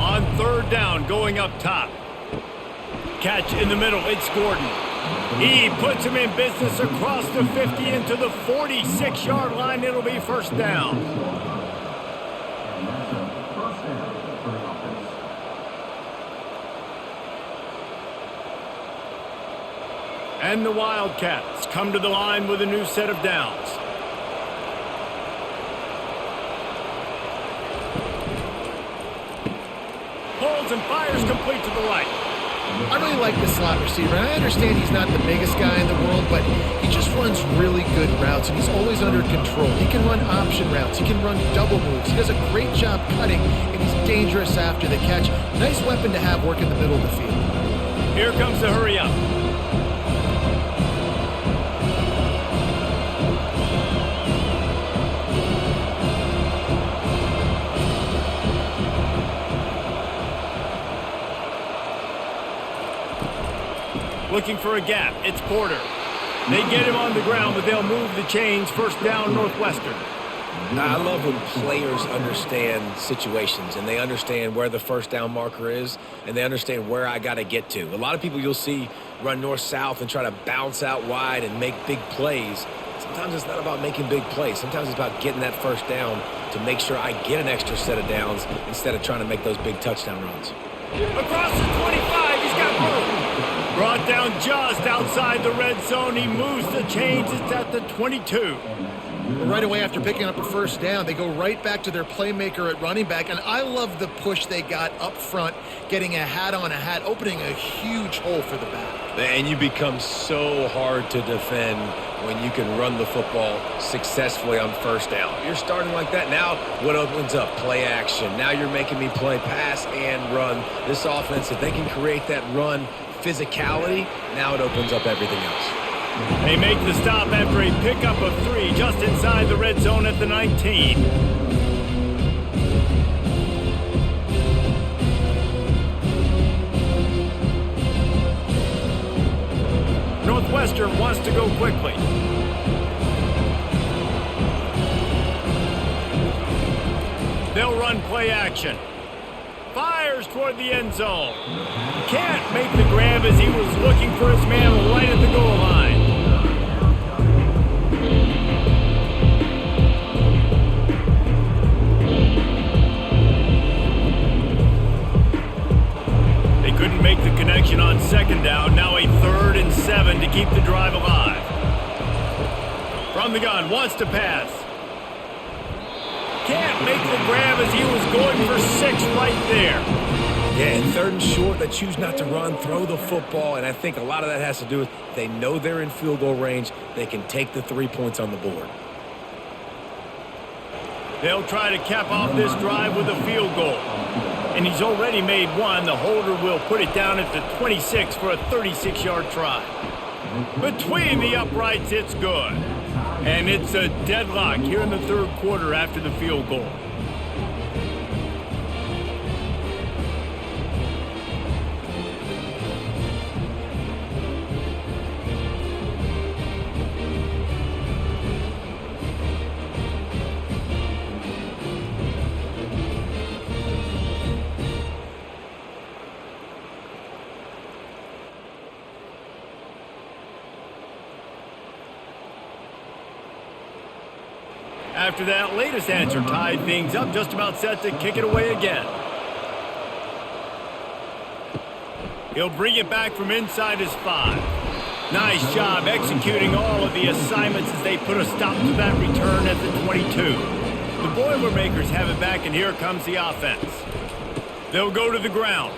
On third down, going up top. Catch in the middle, it's Gordon. He puts him in business across the 50 into the 46-yard line. It'll be first down. And the Wildcats come to the line with a new set of downs. Pulls and fires complete to the right. I really like the slot receiver, and I understand he's not the biggest guy in the world, but he just runs really good routes, and he's always under control. He can run option routes. He can run double moves. He does a great job cutting, and he's dangerous after the catch. Nice weapon to have work in the middle of the field. Here comes the hurry up. Looking for a gap. It's Porter. They get him on the ground, but they'll move the chains. First down, Northwestern. I love when players understand situations and they understand where the first down marker is and they understand where I got to get to. A lot of people you'll see run north-south and try to bounce out wide and make big plays. Sometimes it's not about making big plays. Sometimes it's about getting that first down to make sure I get an extra set of downs instead of trying to make those big touchdown runs. Across the 25, he's got room. Brought down just outside the red zone. He moves the chains. It's at the 22. Right away after picking up a first down, they go right back to their playmaker at running back, and I love the push they got up front, getting a hat on a hat, opening a huge hole for the back. And you become so hard to defend when you can run the football successfully on first down. You're starting like that. Now what opens up? Play action. Now you're making me play pass and run. This offense, if they can create that run physicality, now it opens up everything else. They make the stop after a pickup of 3 just inside the red zone at the 19. Northwestern wants to go quickly. They'll run play action. Fires toward the end zone. Can't make the grab as he was looking for his man right at the goal line. They couldn't make the connection on second down. Now a 3rd and 7 to keep the drive alive. From the gun, wants to pass. Can't make the grab as he was going for 6 right there. Yeah, and 3rd and short, they choose not to run, throw the football, and I think a lot of that has to do with they know they're in field goal range. They can take the 3 points on the board. They'll try to cap off this drive with a field goal. And he's already made one. The holder will put it down at the 26 for a 36-yard try. Between the uprights, it's good. And it's a deadlock here in the 3rd quarter after the field goal. After that latest answer tied things up, just about set to kick it away again. He'll bring it back from inside his 5. Nice job executing all of the assignments as they put a stop to that return at the 22. The Boilermakers have it back, and here comes the offense. They'll go to the ground.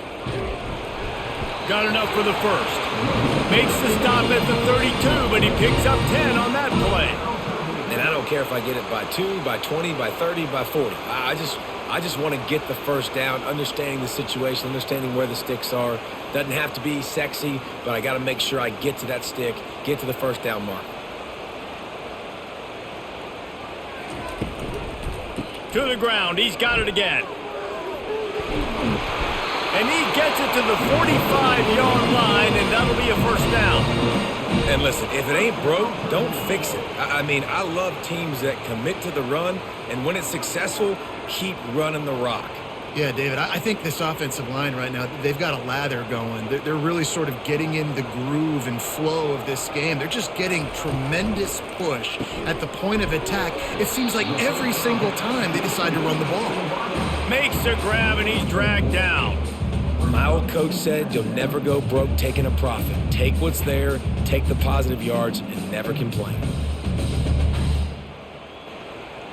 Got enough for the first. Makes the stop at the 32, but he picks up 10 on that play. And I don't care if I get it by 2, by 20, by 30, by 40. I just want to get the first down, understanding the situation, understanding where the sticks are. Doesn't have to be sexy, but I got to make sure I get to that stick, get to the first down mark. To the ground. He's got it again. And he gets it to the 45-yard line, and that'll be a first down. And listen, if it ain't broke, don't fix it. I mean, I love teams that commit to the run, and when it's successful, keep running the rock. Yeah, David, I think this offensive line right now, they've got a lather going. They're really sort of getting in the groove and flow of this game. They're just getting tremendous push at the point of attack. It seems like every single time they decide to run the ball. Makes the grab, and he's dragged down. My old coach said you'll never go broke taking a profit. Take what's there, take the positive yards, and never complain.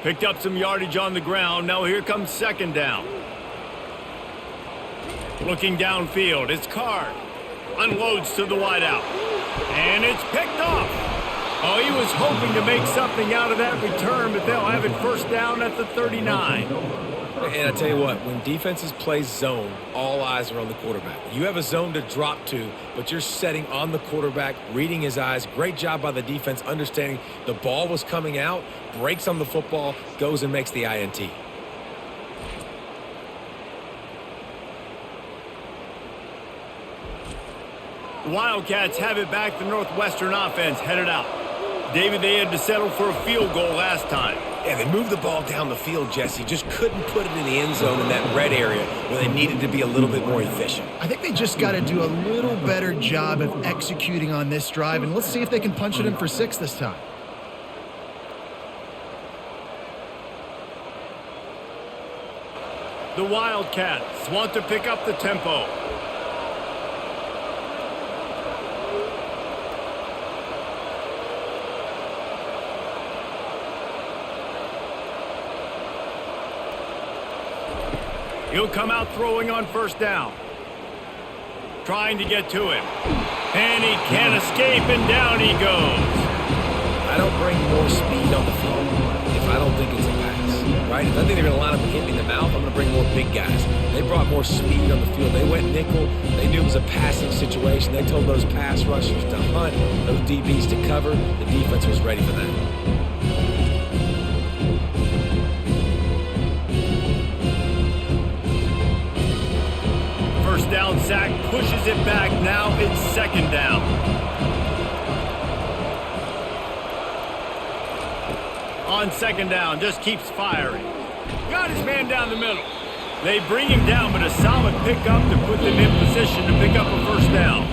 Picked up some yardage on the ground. Now here comes second down. Looking downfield, it's Card. Unloads to the wideout. And it's picked off. Oh, he was hoping to make something out of that return, but they'll have it first down at the 39. And I tell you what, when defenses play zone, all eyes are on the quarterback. You have a zone to drop to, but you're setting on the quarterback, reading his eyes. Great job by the defense, understanding the ball was coming out, breaks on the football, goes and makes the INT. The Wildcats have it back. The Northwestern offense headed out. David, they had to settle for a field goal last time. Yeah, they moved the ball down the field, Jesse. Just couldn't put it in the end zone in that red area where they needed to be a little bit more efficient. I think they just got to do a little better job of executing on this drive, and let's see if they can punch it in for 6 this time. The Wildcats want to pick up the tempo. He'll come out throwing on first down. Trying to get to him. And he can't escape, and down he goes. I don't bring more speed on the field if I don't think it's a pass, right? If I think they're going to line up and hit me in the mouth, I'm going to bring more big guys. They brought more speed on the field. They went nickel. They knew it was a passing situation. They told those pass rushers to hunt, those DBs to cover. The defense was ready for that. First down, Zach pushes it back. Now it's second down. On second down, just keeps firing. Got his man down the middle. They bring him down, but a solid pickup to put them in position to pick up a first down.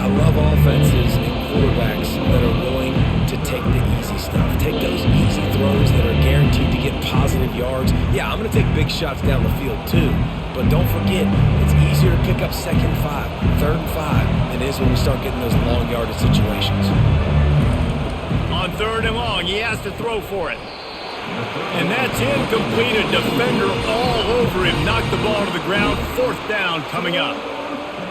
I love offenses and quarterbacks that are willing to take the easy stuff. Take those easy throws that are guaranteed to get positive yards. Yeah, I'm going to take big shots down the field too. But don't forget, it's easier to pick up 2nd and 5, 3rd and 5 than it is when we start getting those long yardage situations. On 3rd and long, he has to throw for it. And that's incomplete. A defender all over him. Knocked the ball to the ground. 4th down coming up.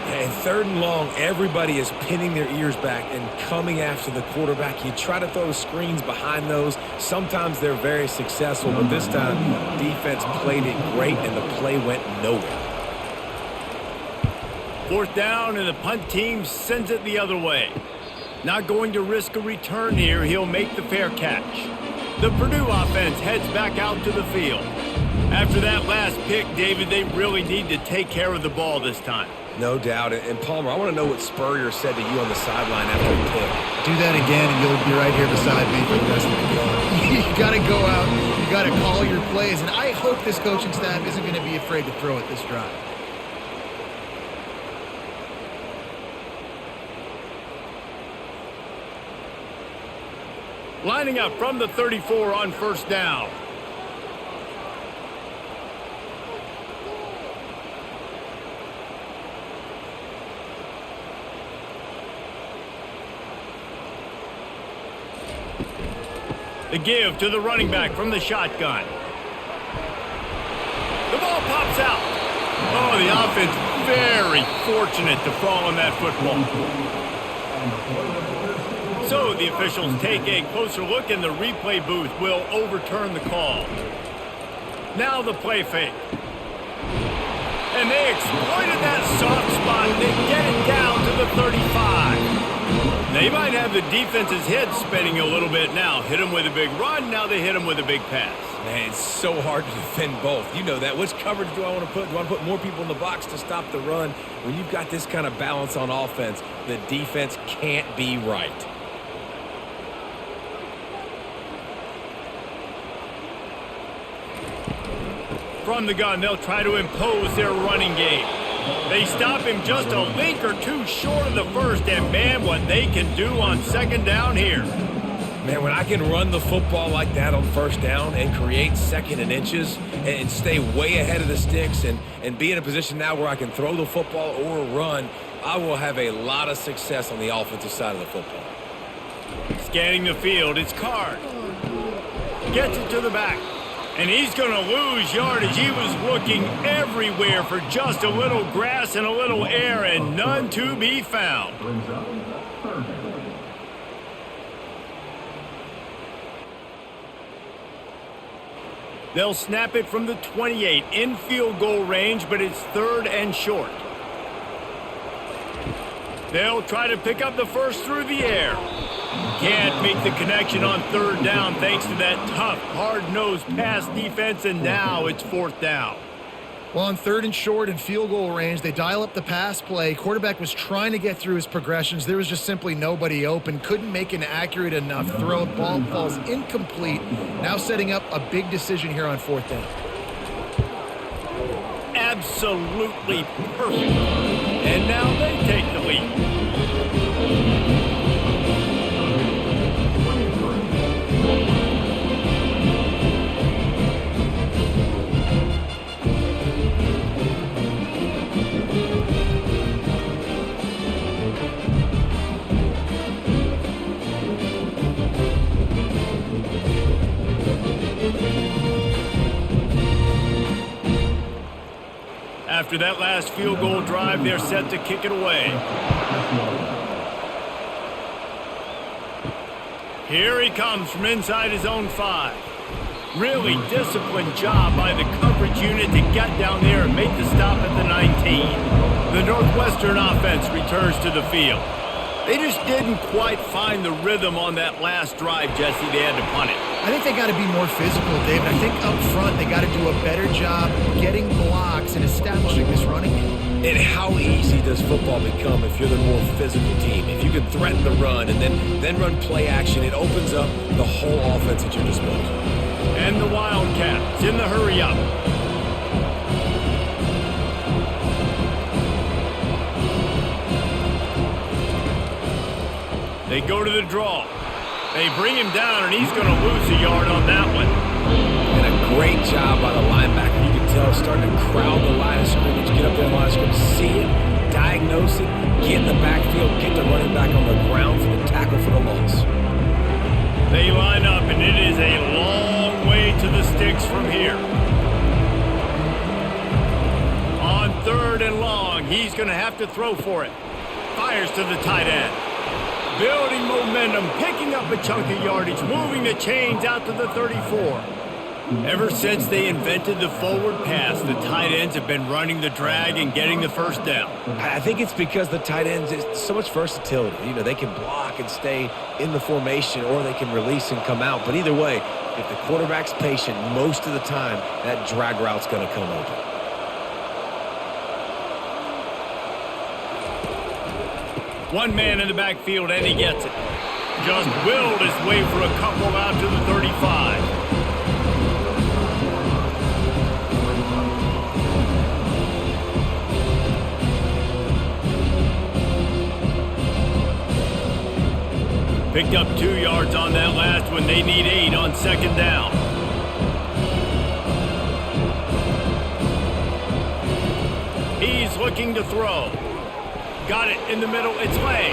And 3rd and long, everybody is pinning their ears back and coming after the quarterback. You try to throw screens behind those. Sometimes they're very successful, but this time, defense played it great, and the play went nowhere. 4th down, and the punt team sends it the other way. Not going to risk a return here. He'll make the fair catch. The Purdue offense heads back out to the field. After that last pick, David, they really need to take care of the ball this time. No doubt. And Palmer, I want to know what Spurrier said to you on the sideline after the pick. Do that again, and you'll be right here beside me for the rest of the game. You got to go out. You got to call your plays, and I hope this coaching staff isn't going to be afraid to throw at this drive. Lining up from the 34 on first down. The give to the running back from the shotgun. The ball pops out. Oh, the offense very fortunate to fall on that football. So the officials take a closer look, and the replay booth will overturn the call. Now the play fake. And they exploited that soft spot. They get it down to the 35. They might have the defense's head spinning a little bit now. Hit them with a big run. Now they hit them with a big pass. Man, it's so hard to defend both. You know that. Which coverage do I want to put? Do I want to put more people in the box to stop the run? When you've got this kind of balance on offense, the defense can't be right. From the gun, they'll try to impose their running game. They stop him just a link or two short of the first, and man, what they can do on second down here. Man, when I can run the football like that on first down and create second and inches and stay way ahead of the sticks and be in a position now where I can throw the football or run, I will have a lot of success on the offensive side of the football. Scanning the field, it's Card. Gets it to the back. And he's going to lose yardage. He was looking everywhere for just a little grass and a little air, and none to be found. They'll snap it from the 28 in field goal range, but it's third and short. They'll try to pick up the first through the air. Can't make the connection on third down thanks to that tough, hard-nosed pass defense, and now it's fourth down. Well, on third and short and field goal range, they dial up the pass play. Quarterback was trying to get through his progressions. There was just simply nobody open. Couldn't make an accurate enough throw. Ball falls incomplete. Now setting up a big decision here on fourth down. Absolutely perfect. And now they take the lead. After that last field goal drive, they're set to kick it away. Here he comes from inside his own 5. Really disciplined job by the coverage unit to get down there and make the stop at the 19. The Northwestern offense returns to the field. They just didn't quite find the rhythm on that last drive, Jesse. They had to punt it. I think they got to be more physical, David. I think up front they got to do a better job getting blocks and establishing this running game. And how easy does football become if you're the more physical team? If you can threaten the run and then run play action, it opens up the whole offense at your disposal. And the Wildcats in the hurry up. They go to the draw. They bring him down, and he's going to lose a yard on that one. And a great job by the linebacker. You can tell starting to crowd the line of scrimmage, get up there in the line of scrimmage, see it, diagnose it, get in the backfield, get the running back on the ground for the tackle for the loss. They line up, and it is a long way to the sticks from here. On third and long, he's going to have to throw for it. Fires to the tight end. Building momentum, picking up a chunk of yardage, moving the chains out to the 34. Ever since they invented the forward pass, the tight ends have been running the drag and getting the first down. I think it's because the tight ends, it's so much versatility. You know, they can block and stay in the formation, or they can release and come out. But either way, if the quarterback's patient, most of the time, that drag route's going to come open. One man in the backfield, and he gets it. Just willed his way for a couple out to the 35. Picked up 2 yards on that last one. They need 8 on second down. He's looking to throw. Got it in the middle. It's Lay.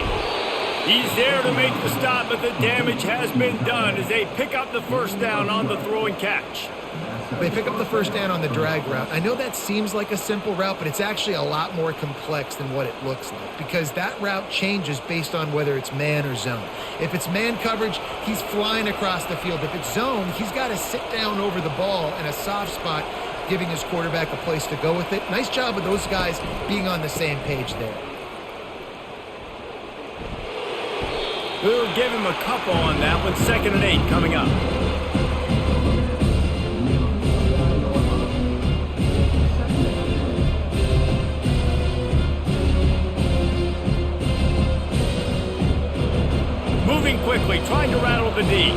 He's there to make the stop, but the damage has been done as they pick up the first down on the throw and catch. They pick up the first down on the drag route. I know that seems like a simple route, but it's actually a lot more complex than what it looks like because that route changes based on whether it's man or zone. If it's man coverage, he's flying across the field. If it's zone, he's got to sit down over the ball in a soft spot, giving his quarterback a place to go with it. Nice job of those guys being on the same page there. We'll give him a couple on that one. 2nd and 8 coming up. Moving quickly, trying to rattle the D.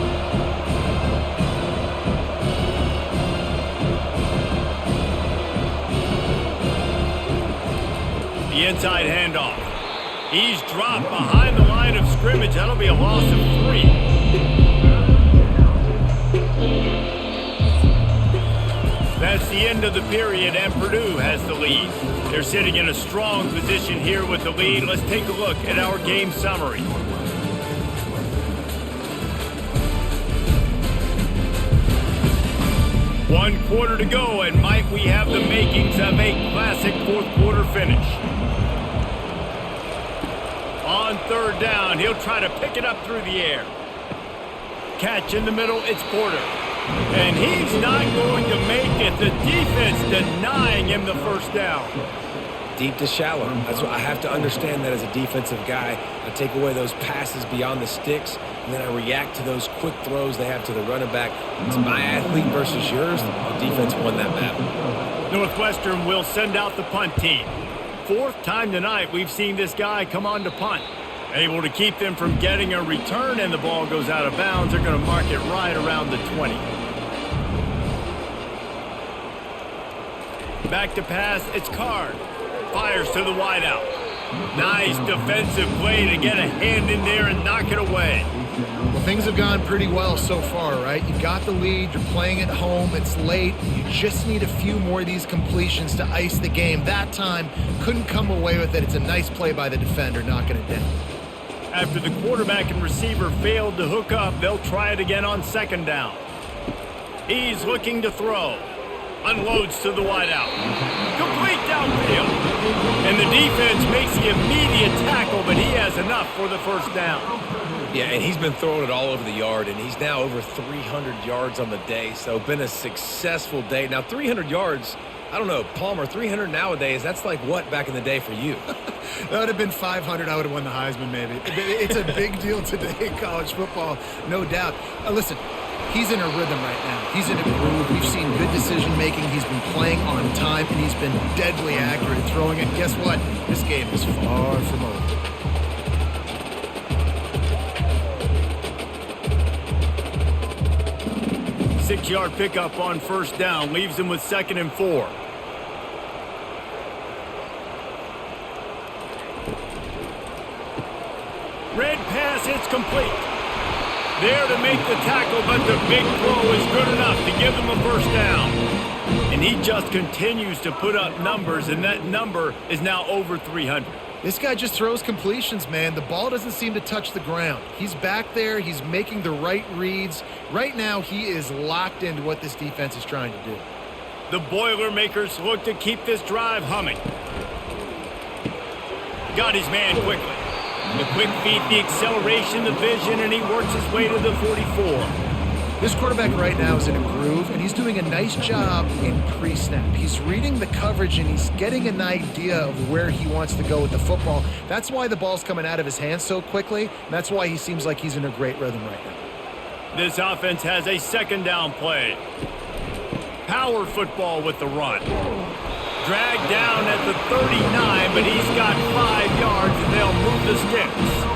The inside handoff. He's dropped behind the line of scrimmage. That'll be a loss of 3. That's the end of the period, and Purdue has the lead. They're sitting in a strong position here with the lead. Let's take a look at our game summary. One quarter to go, and might we have the makings of a classic fourth-quarter finish. On 3rd down, he'll try to pick it up through the air. Catch in the middle, it's Porter. And he's not going to make it. The defense denying him the first down. Deep to shallow. That's what I have to understand that as a defensive guy. I take away those passes beyond the sticks, and then I react to those quick throws they have to the running back. It's my athlete versus yours. The defense won that battle. Northwestern will send out the punt team. 4th time tonight we've seen this guy come on to punt. Able to keep them from getting a return, and the ball goes out of bounds. They're going to mark it right around the 20. Back to pass, it's Card. Fires to the wideout. Nice defensive play to get a hand in there and knock it away. Well, things have gone pretty well so far, right? You got the lead, you're playing at home, it's late. You just need a few more of these completions to ice the game. That time, couldn't come away with it. It's a nice play by the defender, knocking it down. After the quarterback and receiver failed to hook up, they'll try it again on 2nd down. He's looking to throw. Unloads to the wideout. Complete downfield. And the defense makes the immediate tackle, but he has enough for the first down. Yeah, and he's been throwing it all over the yard, and he's now over 300 yards on the day, so been a successful day. Now, 300 yards, I don't know, Palmer, 300 nowadays, that's like what back in the day for you? That would have been 500. I would have won the Heisman, maybe. It's a big deal today in college football, no doubt. Listen. He's in a rhythm right now. He's in a groove. We've seen good decision-making. He's been playing on time, and he's been deadly accurate throwing it. Guess what? This game is far from over. Six-yard pickup on 1st down. Leaves him with 2nd and 4. Red pass, it's complete. There to make the tackle, but the big throw is good enough to give them a first down. And he just continues to put up numbers, and that number is now over 300. This guy just throws completions, man. The ball doesn't seem to touch the ground. He's back there. He's making the right reads. Right now, he is locked into what this defense is trying to do. The Boilermakers look to keep this drive humming. Got his man quickly. The quick feet, the acceleration, the vision, and he works his way to the 44. This quarterback right now is in a groove, and he's doing a nice job in pre-snap. He's reading the coverage, and he's getting an idea of where he wants to go with the football. That's why the ball's coming out of his hands so quickly, and that's why he seems like he's in a great rhythm right now. This offense has a 2nd down play. Power football with the run. Dragged down at the 39, but he's got 5 yards, and they'll move the sticks.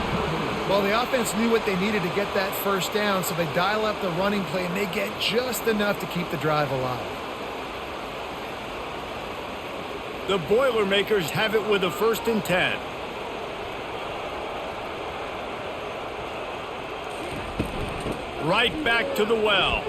Well, the offense knew what they needed to get that first down, so they dial up the running play, and they get just enough to keep the drive alive. The Boilermakers have it with a 1st and 10. Right back to the well.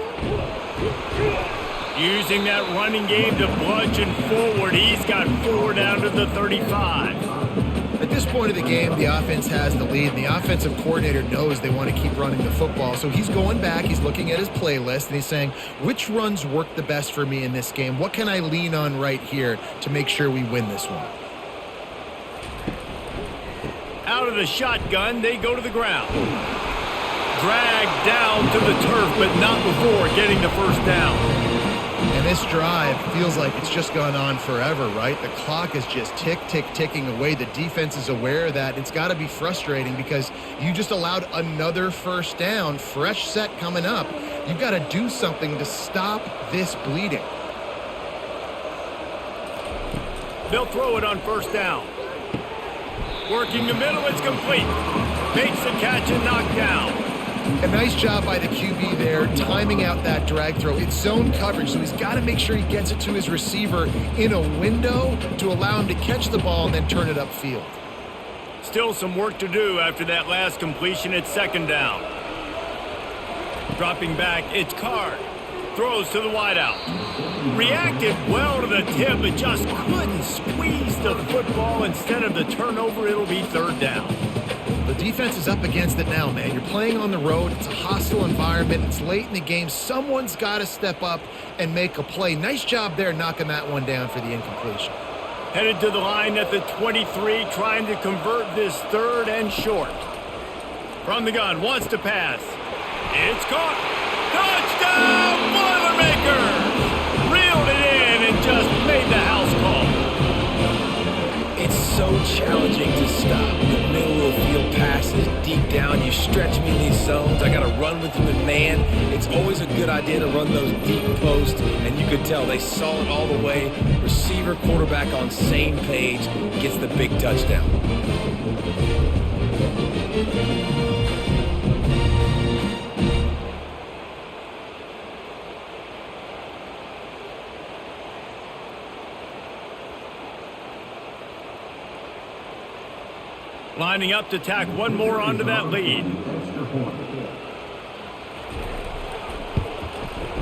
Using that running game to bludgeon forward. He's got 4 down to the 35. The this point of the game, the offense has the lead, and the offensive coordinator knows they want to keep running the football. So he's going back, he's looking at his playlist, and he's saying, which runs work the best for me in this game? What can I lean on right here to make sure we win this one? Out of the shotgun, they go to the ground. Dragged down to the turf, but not before getting the first down. And this drive feels like it's just gone on forever, right? The clock is just ticking away. The defense is aware of that. It's got to be frustrating because you just allowed another first down, fresh set coming up. You've got to do something to stop this bleeding. They'll throw it on first down. Working the middle, it's complete. Makes the catch and knocked down. A nice job by the QB there, timing out that drag throw. It's zone coverage, so he's got to make sure he gets it to his receiver in a window to allow him to catch the ball and then turn it upfield. Still some work to do after that last completion at second down. Dropping back, it's Card. Throws to the wideout. Reacted well to the tip, but just couldn't squeeze the football. Instead of the turnover, it'll be third down. The defense is up against it now, man. You're playing on the road. It's a hostile environment. It's late in the game. Someone's got to step up and make a play. Nice job there knocking that one down for the incompletion. Headed to the line at the 23, trying to convert this third and short. From the gun, wants to pass. It's caught. Touchdown, Boilermakers! Reeled it in and just made the house call. It's so challenging to stop. The middle of the field passes deep down. You stretch me in these zones. I got to run with you in man. It's always a good idea to run those deep posts, and you could tell they saw it all the way. Receiver, quarterback on same page, gets the big touchdown. Lining up to tack one more onto that lead.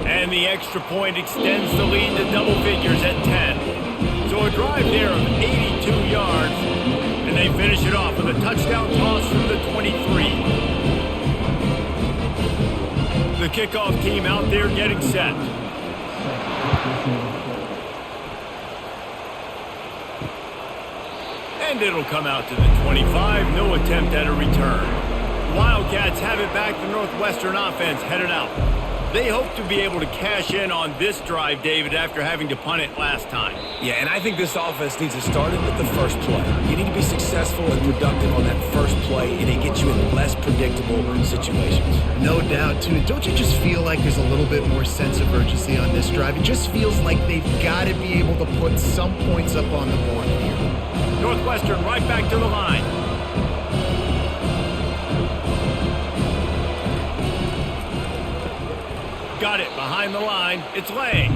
And the extra point extends the lead to double figures at 10. So a drive there of 82 yards. And they finish it off with a touchdown toss from the 23. The kickoff team out there getting set. And it'll come out to the 25. No attempt at a return. Wildcats have it back. The Northwestern offense headed out. They hope to be able to cash in on this drive, David, after having to punt it last time. Yeah, and I think this offense needs to start it with the first play. You need to be successful and productive on that first play, and it gets you in less predictable situations. No doubt, too. Don't you just feel like there's a little bit more sense of urgency on this drive? It just feels like they've got to be able to put some points up on the board here. Northwestern right back to the line. Got it behind the line. It's Lang.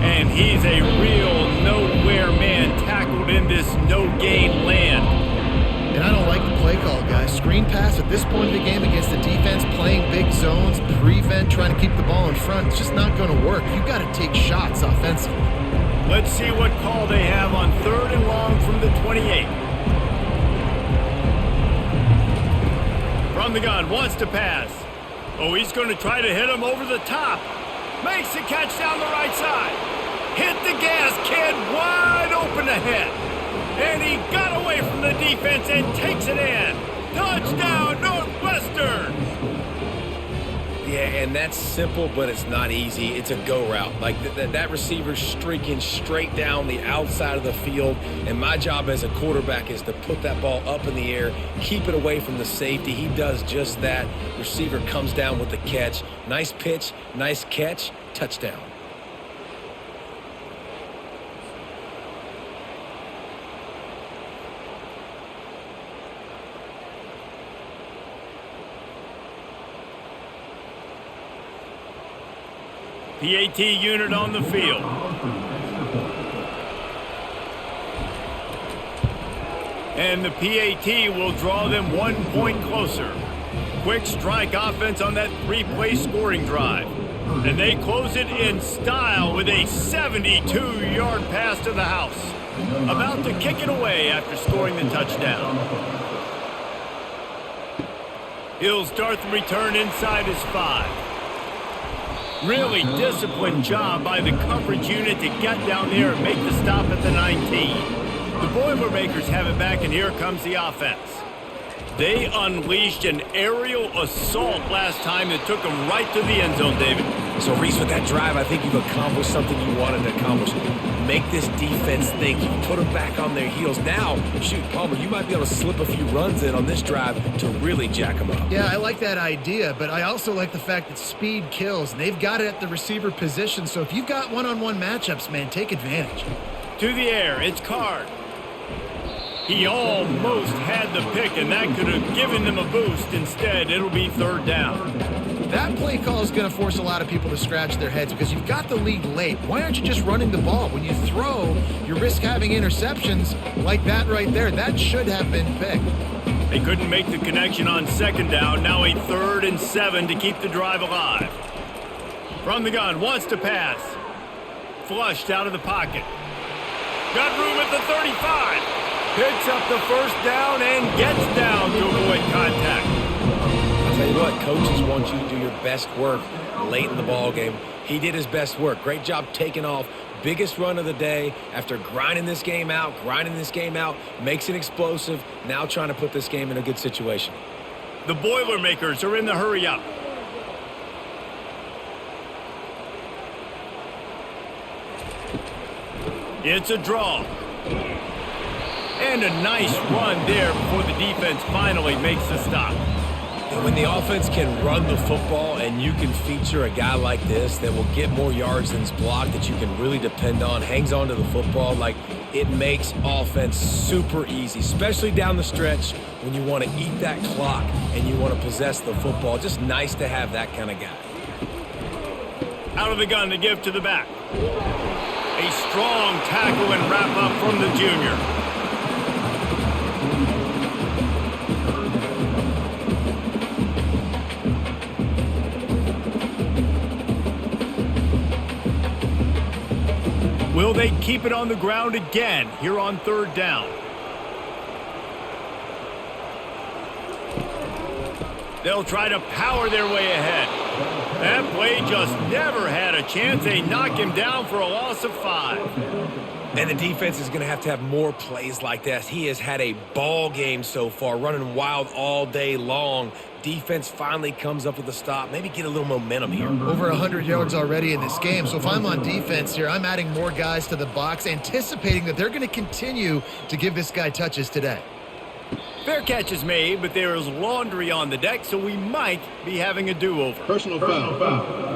And he's a real nowhere man tackled in this no-gain land. And I don't like the play call, guys. Screen pass at this point of the game against the defense, playing big zones, prevent, trying to keep the ball in front. It's just not going to work. You've got to take shots offensively. Let's see what call they have on third and long from the 28. From the gun, wants to pass. Oh, he's going to try to hit him over the top. Makes the catch down the right side. Hit the gas, kid, wide open ahead. And he got away from the defense and takes it in. Touchdown, Northwestern! Yeah, and that's simple, but it's not easy. It's a go route. Like that receiver's streaking straight down the outside of the field, and my job as a quarterback is to put that ball up in the air, keep it away from the safety. He does just that. Receiver comes down with the catch. Nice pitch, nice catch, touchdown. PAT unit on the field. And the PAT will draw them 1 point closer. Quick strike offense on that three-play scoring drive. And they close it in style with a 72-yard pass to the house. About to kick it away after scoring the touchdown. He'll start the return inside his 5. Really disciplined job by the coverage unit to get down there and make the stop at the 19. The Boilermakers have it back, and here comes the offense. They unleashed an aerial assault last time that took them right to the end zone, David. So, Reese, with that drive, I think you've accomplished something you wanted to accomplish. Make this defense think. You put them back on their heels. Now, shoot, Palmer, you might be able to slip a few runs in on this drive to really jack them up. Yeah, I like that idea, but I also like the fact that speed kills, and they've got it at the receiver position. So if you've got one-on-one matchups, man, take advantage. To the air, it's Card. He almost had the pick, and that could have given them a boost. Instead, it'll be 3rd down. That play call is going to force a lot of people to scratch their heads because you've got the lead late. Why aren't you just running the ball? When you throw, you risk having interceptions like that right there. That should have been picked. They couldn't make the connection on 2nd down. Now a 3rd and 7 to keep the drive alive. From the gun, wants to pass. Flushed out of the pocket. Got room at the 35. Picks up the 1st down and gets down to avoid contact. I'll tell you what, coaches want you to do your best work late in the ball game. He did his best work. Great job taking off. Biggest run of the day after grinding this game out, makes it explosive, now trying to put this game in a good situation. The Boilermakers are in the hurry up. It's a draw. And a nice run there before the defense finally makes the stop. And when the offense can run the football and you can feature a guy like this that will get more yards than his block, that you can really depend on, hangs on to the football, like it makes offense super easy, especially down the stretch when you want to eat that clock and you want to possess the football. Just nice to have that kind of guy. Out of the gun to give to the back. A strong tackle and wrap up from the junior. Will they keep it on the ground again here on 3rd down? They'll try to power their way ahead. That play just never had a chance. They knock him down for a loss of 5. And the defense is going to have more plays like this. He has had a ball game so far, running wild all day long. Defense finally comes up with a stop. Maybe get a little momentum here. Over 100 yards already in this game. So if I'm on defense here, I'm adding more guys to the box, anticipating that they're going to continue to give this guy touches today. Fair catch is made, but there is laundry on the deck, so we might be having a do-over. Personal foul.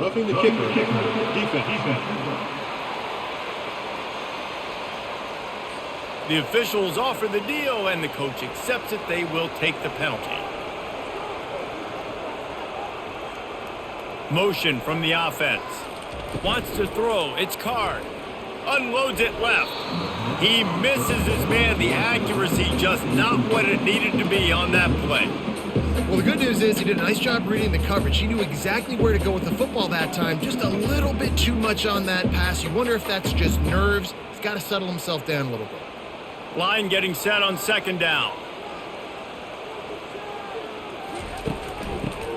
Roughing the kicker. Defense. The officials offer the deal, and the coach accepts it. They will take the penalty. Motion from the offense. Wants to throw. It's Card. Unloads it left. He misses his man. The accuracy just not what it needed to be on that play. Well, the good news is he did a nice job reading the coverage. He knew exactly where to go with the football that time. Just a little bit too much on that pass. You wonder if that's just nerves. He's got to settle himself down a little bit. Line getting set on 2nd down.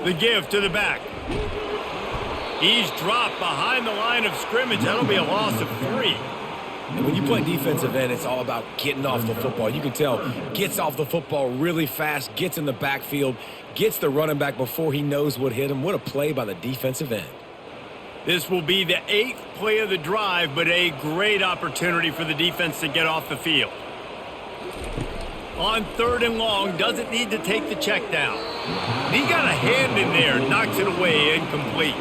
The give to the back. He's dropped behind the line of scrimmage. That'll be a loss of 3. And when you play defensive end, it's all about getting off the football. You can tell, gets off the football really fast, gets in the backfield, gets the running back before he knows what hit him. What a play by the defensive end. This will be the 8th play of the drive, but a great opportunity for the defense to get off the field. On 3rd and long, doesn't need to take the check down. He got a hand in there, knocks it away, incomplete.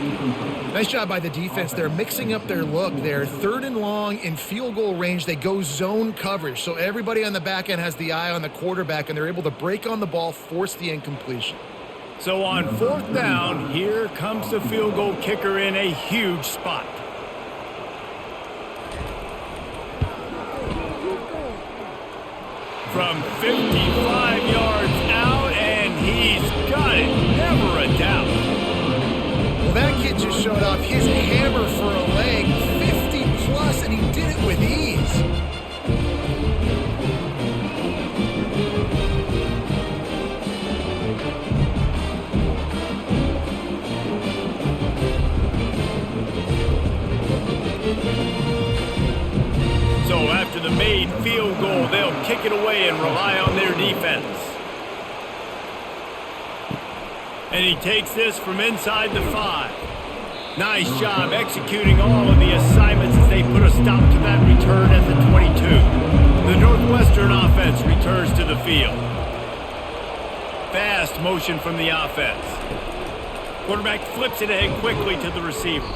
Nice job by the defense. They're mixing up their look. They're 3rd and long in field goal range. They go zone coverage. So everybody on the back end has the eye on the quarterback, and they're able to break on the ball, force the incompletion. So on 4th down, here comes the field goal kicker in a huge spot. From 55 yards out, and he's got it. Never a doubt. Well, that kid just showed off his hammer for a leg, 50 plus, and he did it with ease. the made field goal. They'll kick it away and rely on their defense. And he takes this from inside the 5. Nice job executing all of the assignments as they put a stop to that return at the 22. The Northwestern offense returns to the field. Fast motion from the offense. Quarterback flips it ahead quickly to the receiver.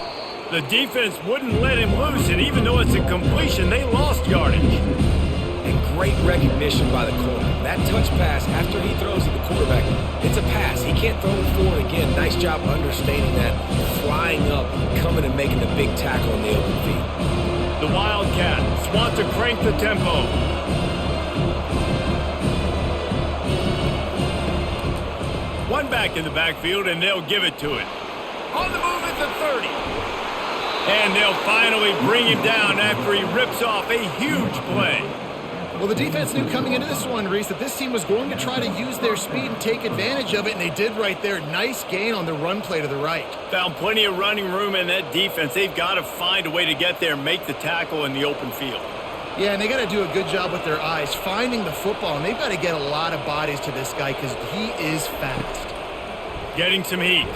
The defense wouldn't let him loose, and even though it's a completion, they lost yardage. And great recognition by the corner. That touch pass after he throws at the quarterback, it's a pass. He can't throw it forward again. Nice job understanding that, flying up, coming and making the big tackle in the open field. The Wildcats want to crank the tempo. One back in the backfield, and they'll give it to it. On the move at the 30. And they'll finally bring him down after he rips off a huge play. Well, the defense knew coming into this one, Reese, that this team was going to try to use their speed and take advantage of it, and they did right there. Nice gain on the run play to the right. Found plenty of running room in that defense. They've got to find a way to get there and make the tackle in the open field. Yeah, and they got to do a good job with their eyes, finding the football, and they've got to get a lot of bodies to this guy because he is fast. Getting some heat.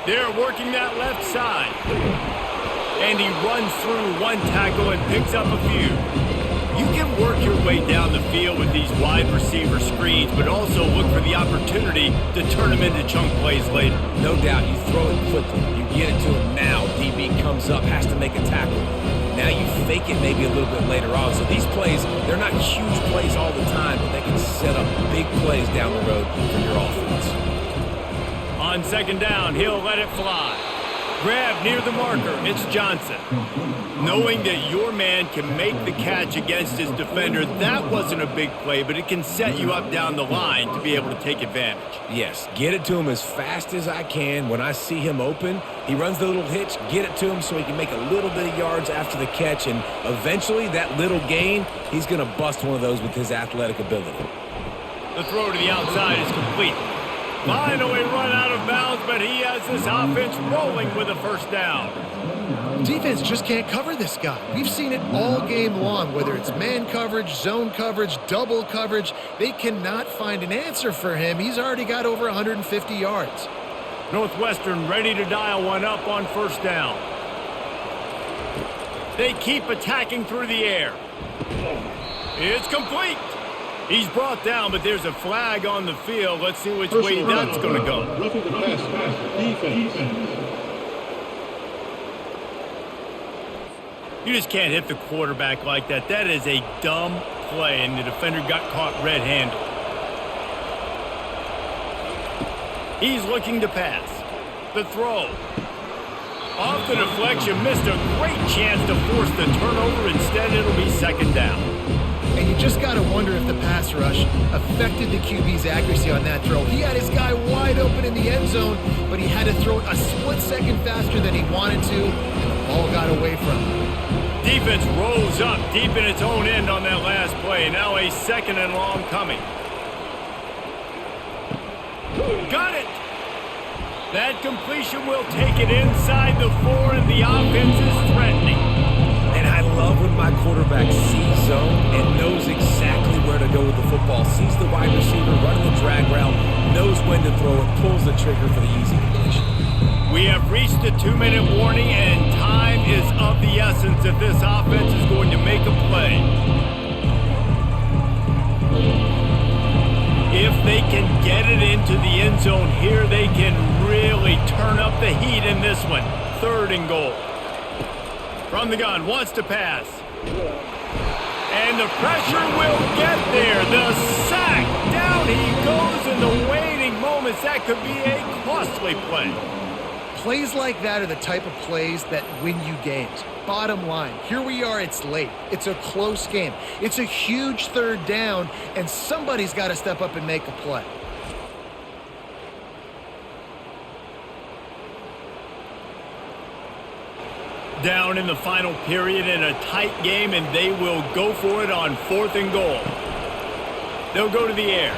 They're working that left side. And he runs through one tackle and picks up a few. You can work your way down the field with these wide receiver screens, but also look for the opportunity to turn them into chunk plays later. No doubt, you throw it quickly. You get it to him now. DB comes up, has to make a tackle. Now you fake it maybe a little bit later on. So these plays, they're not huge plays all the time, but they can set up big plays down the road for your offense. On second down, he'll let it fly. Grab near the marker, it's Johnson. Knowing that your man can make the catch against his defender, that wasn't a big play, but it can set you up down the line to be able to take advantage. Yes, get it to him as fast as I can. When I see him open, he runs the little hitch, get it to him so he can make a little bit of yards after the catch, and eventually that little gain, he's going to bust one of those with his athletic ability. The throw to the outside is complete. Finally run out of bounds, but he has this offense rolling with a first down. Defense just can't cover this guy. We've seen it all game long, whether it's man coverage, zone coverage, double coverage. They cannot find an answer for him. He's already got over 150 yards. Northwestern ready to dial one up on first down. They keep attacking through the air. It's complete. He's brought down, but there's a flag on the field. Let's see which way that's going to go. Roughing the pass. Defense. You just can't hit the quarterback like that. That is a dumb play, and the defender got caught red-handed. He's looking to pass. The throw. Off the deflection, missed a great chance to force the turnover. Instead, it'll be second down. And you just got to wonder if the pass rush affected the QB's accuracy on that throw. He had his guy wide open in the end zone, but he had to throw it a split second faster than he wanted to, and the ball got away from him. Defense rolls up deep in its own end on that last play. Now a second and long coming. Got it! That completion will take it inside the 4, and the offense is threatening. And I love when my quarterback sees zone and knows exactly where to go with the football. Sees the wide receiver running the drag route, knows when to throw it, pulls the trigger for the easy completion. We have reached the 2-minute warning, and time is of the essence if this offense is going to make a play. If they can get it into the end zone here, they can really turn up the heat in this one. 3rd and goal. From the gun, wants to pass. And the pressure will get there. The sack. Down he goes in the waiting moments. That could be a costly play. Plays like that are the type of plays that win you games. Bottom line, here we are, it's late. It's a close game. It's a huge 3rd down, and somebody's got to step up and make a play. Down in the final period in a tight game, and they will go for it on 4th and goal. They'll go to the air.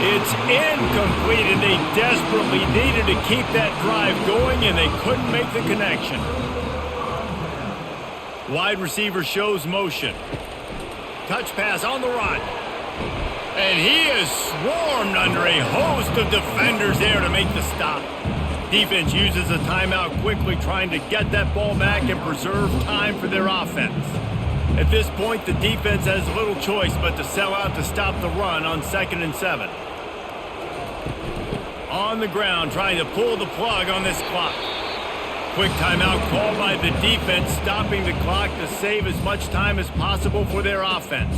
It's incomplete, and they desperately needed to keep that drive going, and they couldn't make the connection. Wide receiver shows motion. Touch pass on the run. And he is swarmed under a host of defenders there to make the stop. Defense uses a timeout quickly, trying to get that ball back and preserve time for their offense. At this point, the defense has little choice but to sell out to stop the run on 2nd and 7. On the ground, trying to pull the plug on this clock. Quick timeout called by the defense, stopping the clock to save as much time as possible for their offense.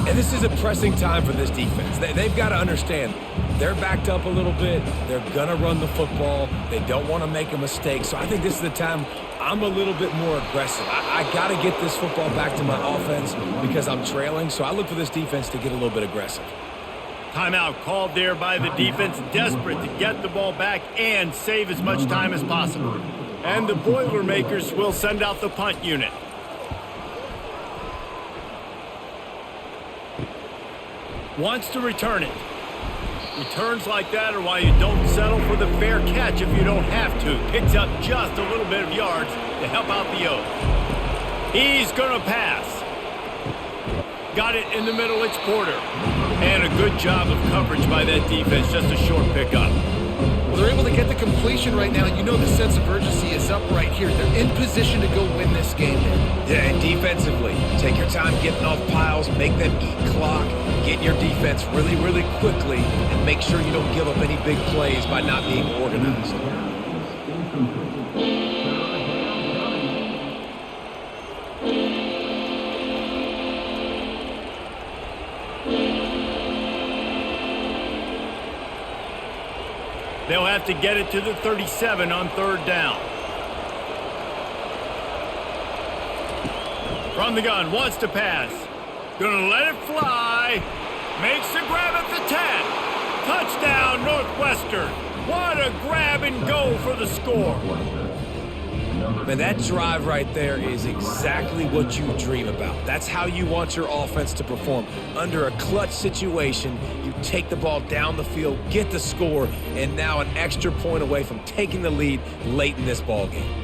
And this is a pressing time for this defense. They've got to understand, they're backed up a little bit. They're going to run the football. They don't want to make a mistake. So I think this is the time I'm a little bit more aggressive. I got to get this football back to my offense because I'm trailing. So I look for this defense to get a little bit aggressive. Timeout called there by the defense, desperate to get the ball back and save as much time as possible. And the Boilermakers will send out the punt unit. Wants to return it. Returns like that are why you don't settle for the fair catch if you don't have to. Picks up just a little bit of yards to help out the O. He's going to pass. Got it in the middle, it's Porter. And a good job of coverage by that defense, just a short pickup. Well, they're able to get the completion right now, and you know the sense of urgency is up right here. They're in position to go win this game. Yeah, and defensively, take your time getting off piles, make them eat clock, get your defense really, really quickly, and make sure you don't give up any big plays by not being organized. They'll have to get it to the 37 on 3rd down. From the gun, wants to pass. Gonna let it fly. Makes the grab at the 10. Touchdown, Northwestern. What a grab and go for the score. Man, that drive right there is exactly what you dream about. That's how you want your offense to perform. Under a clutch situation, you take the ball down the field, get the score, and now an extra point away from taking the lead late in this ball game.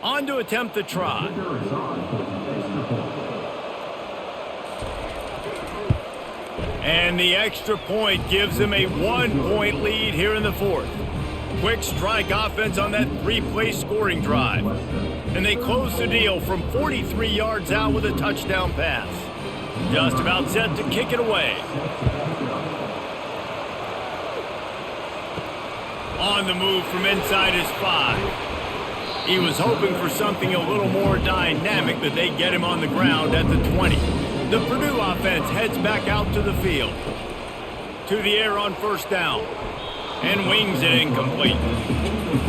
On to attempt the try. And the extra point gives him a 1-point lead here in the 4th. Quick strike offense on that 3-play scoring drive. And they close the deal from 43 yards out with a touchdown pass. Just about set to kick it away. On the move from inside his 5. He was hoping for something a little more dynamic, but they get him on the ground at the 20. The Purdue offense heads back out to the field. To the air on 1st down. And wings it incomplete.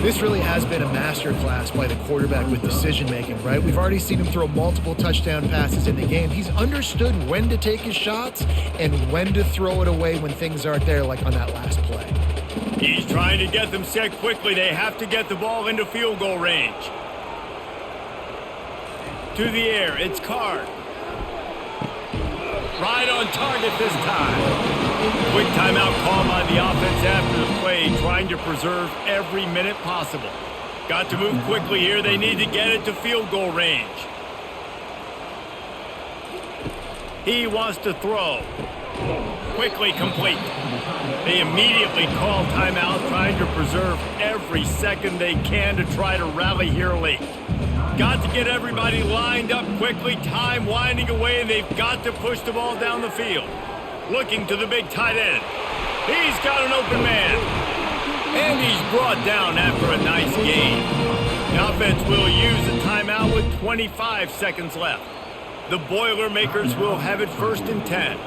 This really has been a masterclass by the quarterback with decision-making, right? We've already seen him throw multiple touchdown passes in the game. He's understood when to take his shots and when to throw it away when things aren't there, like on that last play. He's trying to get them set quickly. They have to get the ball into field goal range. To the air, it's Card. Right on target this time. Quick timeout call by the offense after the play, trying to preserve every minute possible. Got to move quickly here. They need to get it to field goal range. He wants to throw. Quickly complete. They immediately call timeout, trying to preserve every second they can to try to rally here late. Got to get everybody lined up quickly, time winding away, and they've got to push the ball down the field. Looking to the big tight end. He's got an open man. And he's brought down after a nice gain. The offense will use a timeout with 25 seconds left. The Boilermakers will have it 1st and 10.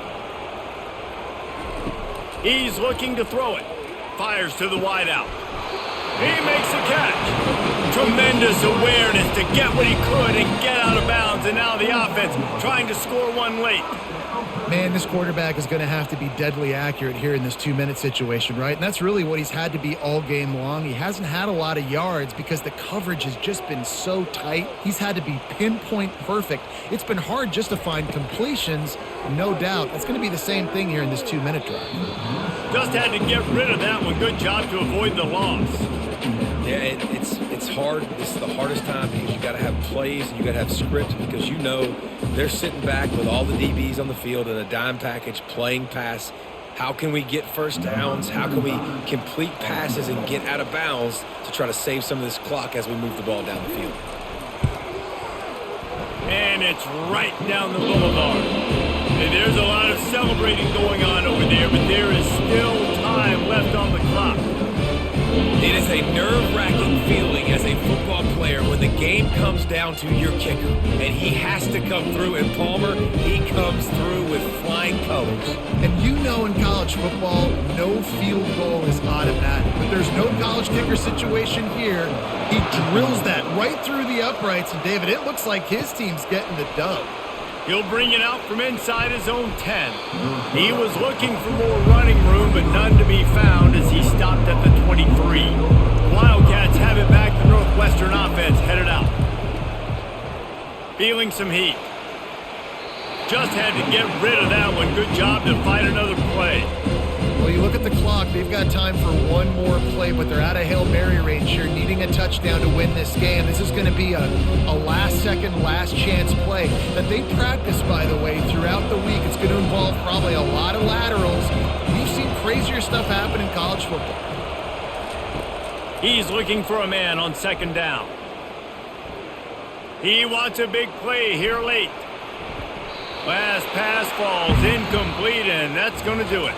He's looking to throw it. Fires to the wideout. He makes the catch. Tremendous awareness to get what he could and get out of bounds. And now the offense trying to score one late. Man, this quarterback is going to have to be deadly accurate here in this 2-minute situation, right? And that's really what he's had to be all game long. He hasn't had a lot of yards because the coverage has just been so tight. He's had to be pinpoint perfect. It's been hard just to find completions, no doubt. That's going to be the same thing here in this 2-minute drive. Just had to get rid of that one. Good job to avoid the loss. Yeah, it's hard. This is the hardest time because you got to have plays and you got to have scripts because they're sitting back with all the DBs on the field in a dime package playing pass. How can we get first downs? How can we complete passes and get out of bounds to try to save some of this clock as we move the ball down the field? And it's right down the boulevard. And there's a lot of celebrating going on over there, but there is still time left on the clock. It is a nerve-wracking feeling as a football player when the game comes down to your kicker, and he has to come through. And Palmer, he comes through with flying colors. And you know in college football, no field goal is automatic. But there's no college kicker situation here. He drills that right through the uprights. And, David, it looks like his team's getting the dub. He'll bring it out from inside his own 10. He was looking for more running room, but none to be found as he stopped at the 23. The Wildcats have it back. The Northwestern offense headed out. Feeling some heat. Just had to get rid of that one. Good job to fight another play. Well, you look at the clock. They've got time for one more play, but they're out of Hail Mary range here, needing a touchdown to win this game. This is going to be a last-second, last-chance play that they practice, by the way, throughout the week. It's going to involve probably a lot of laterals. We've seen crazier stuff happen in college football. He's looking for a man on second down. He wants a big play here late. Last pass falls incomplete, and that's going to do it.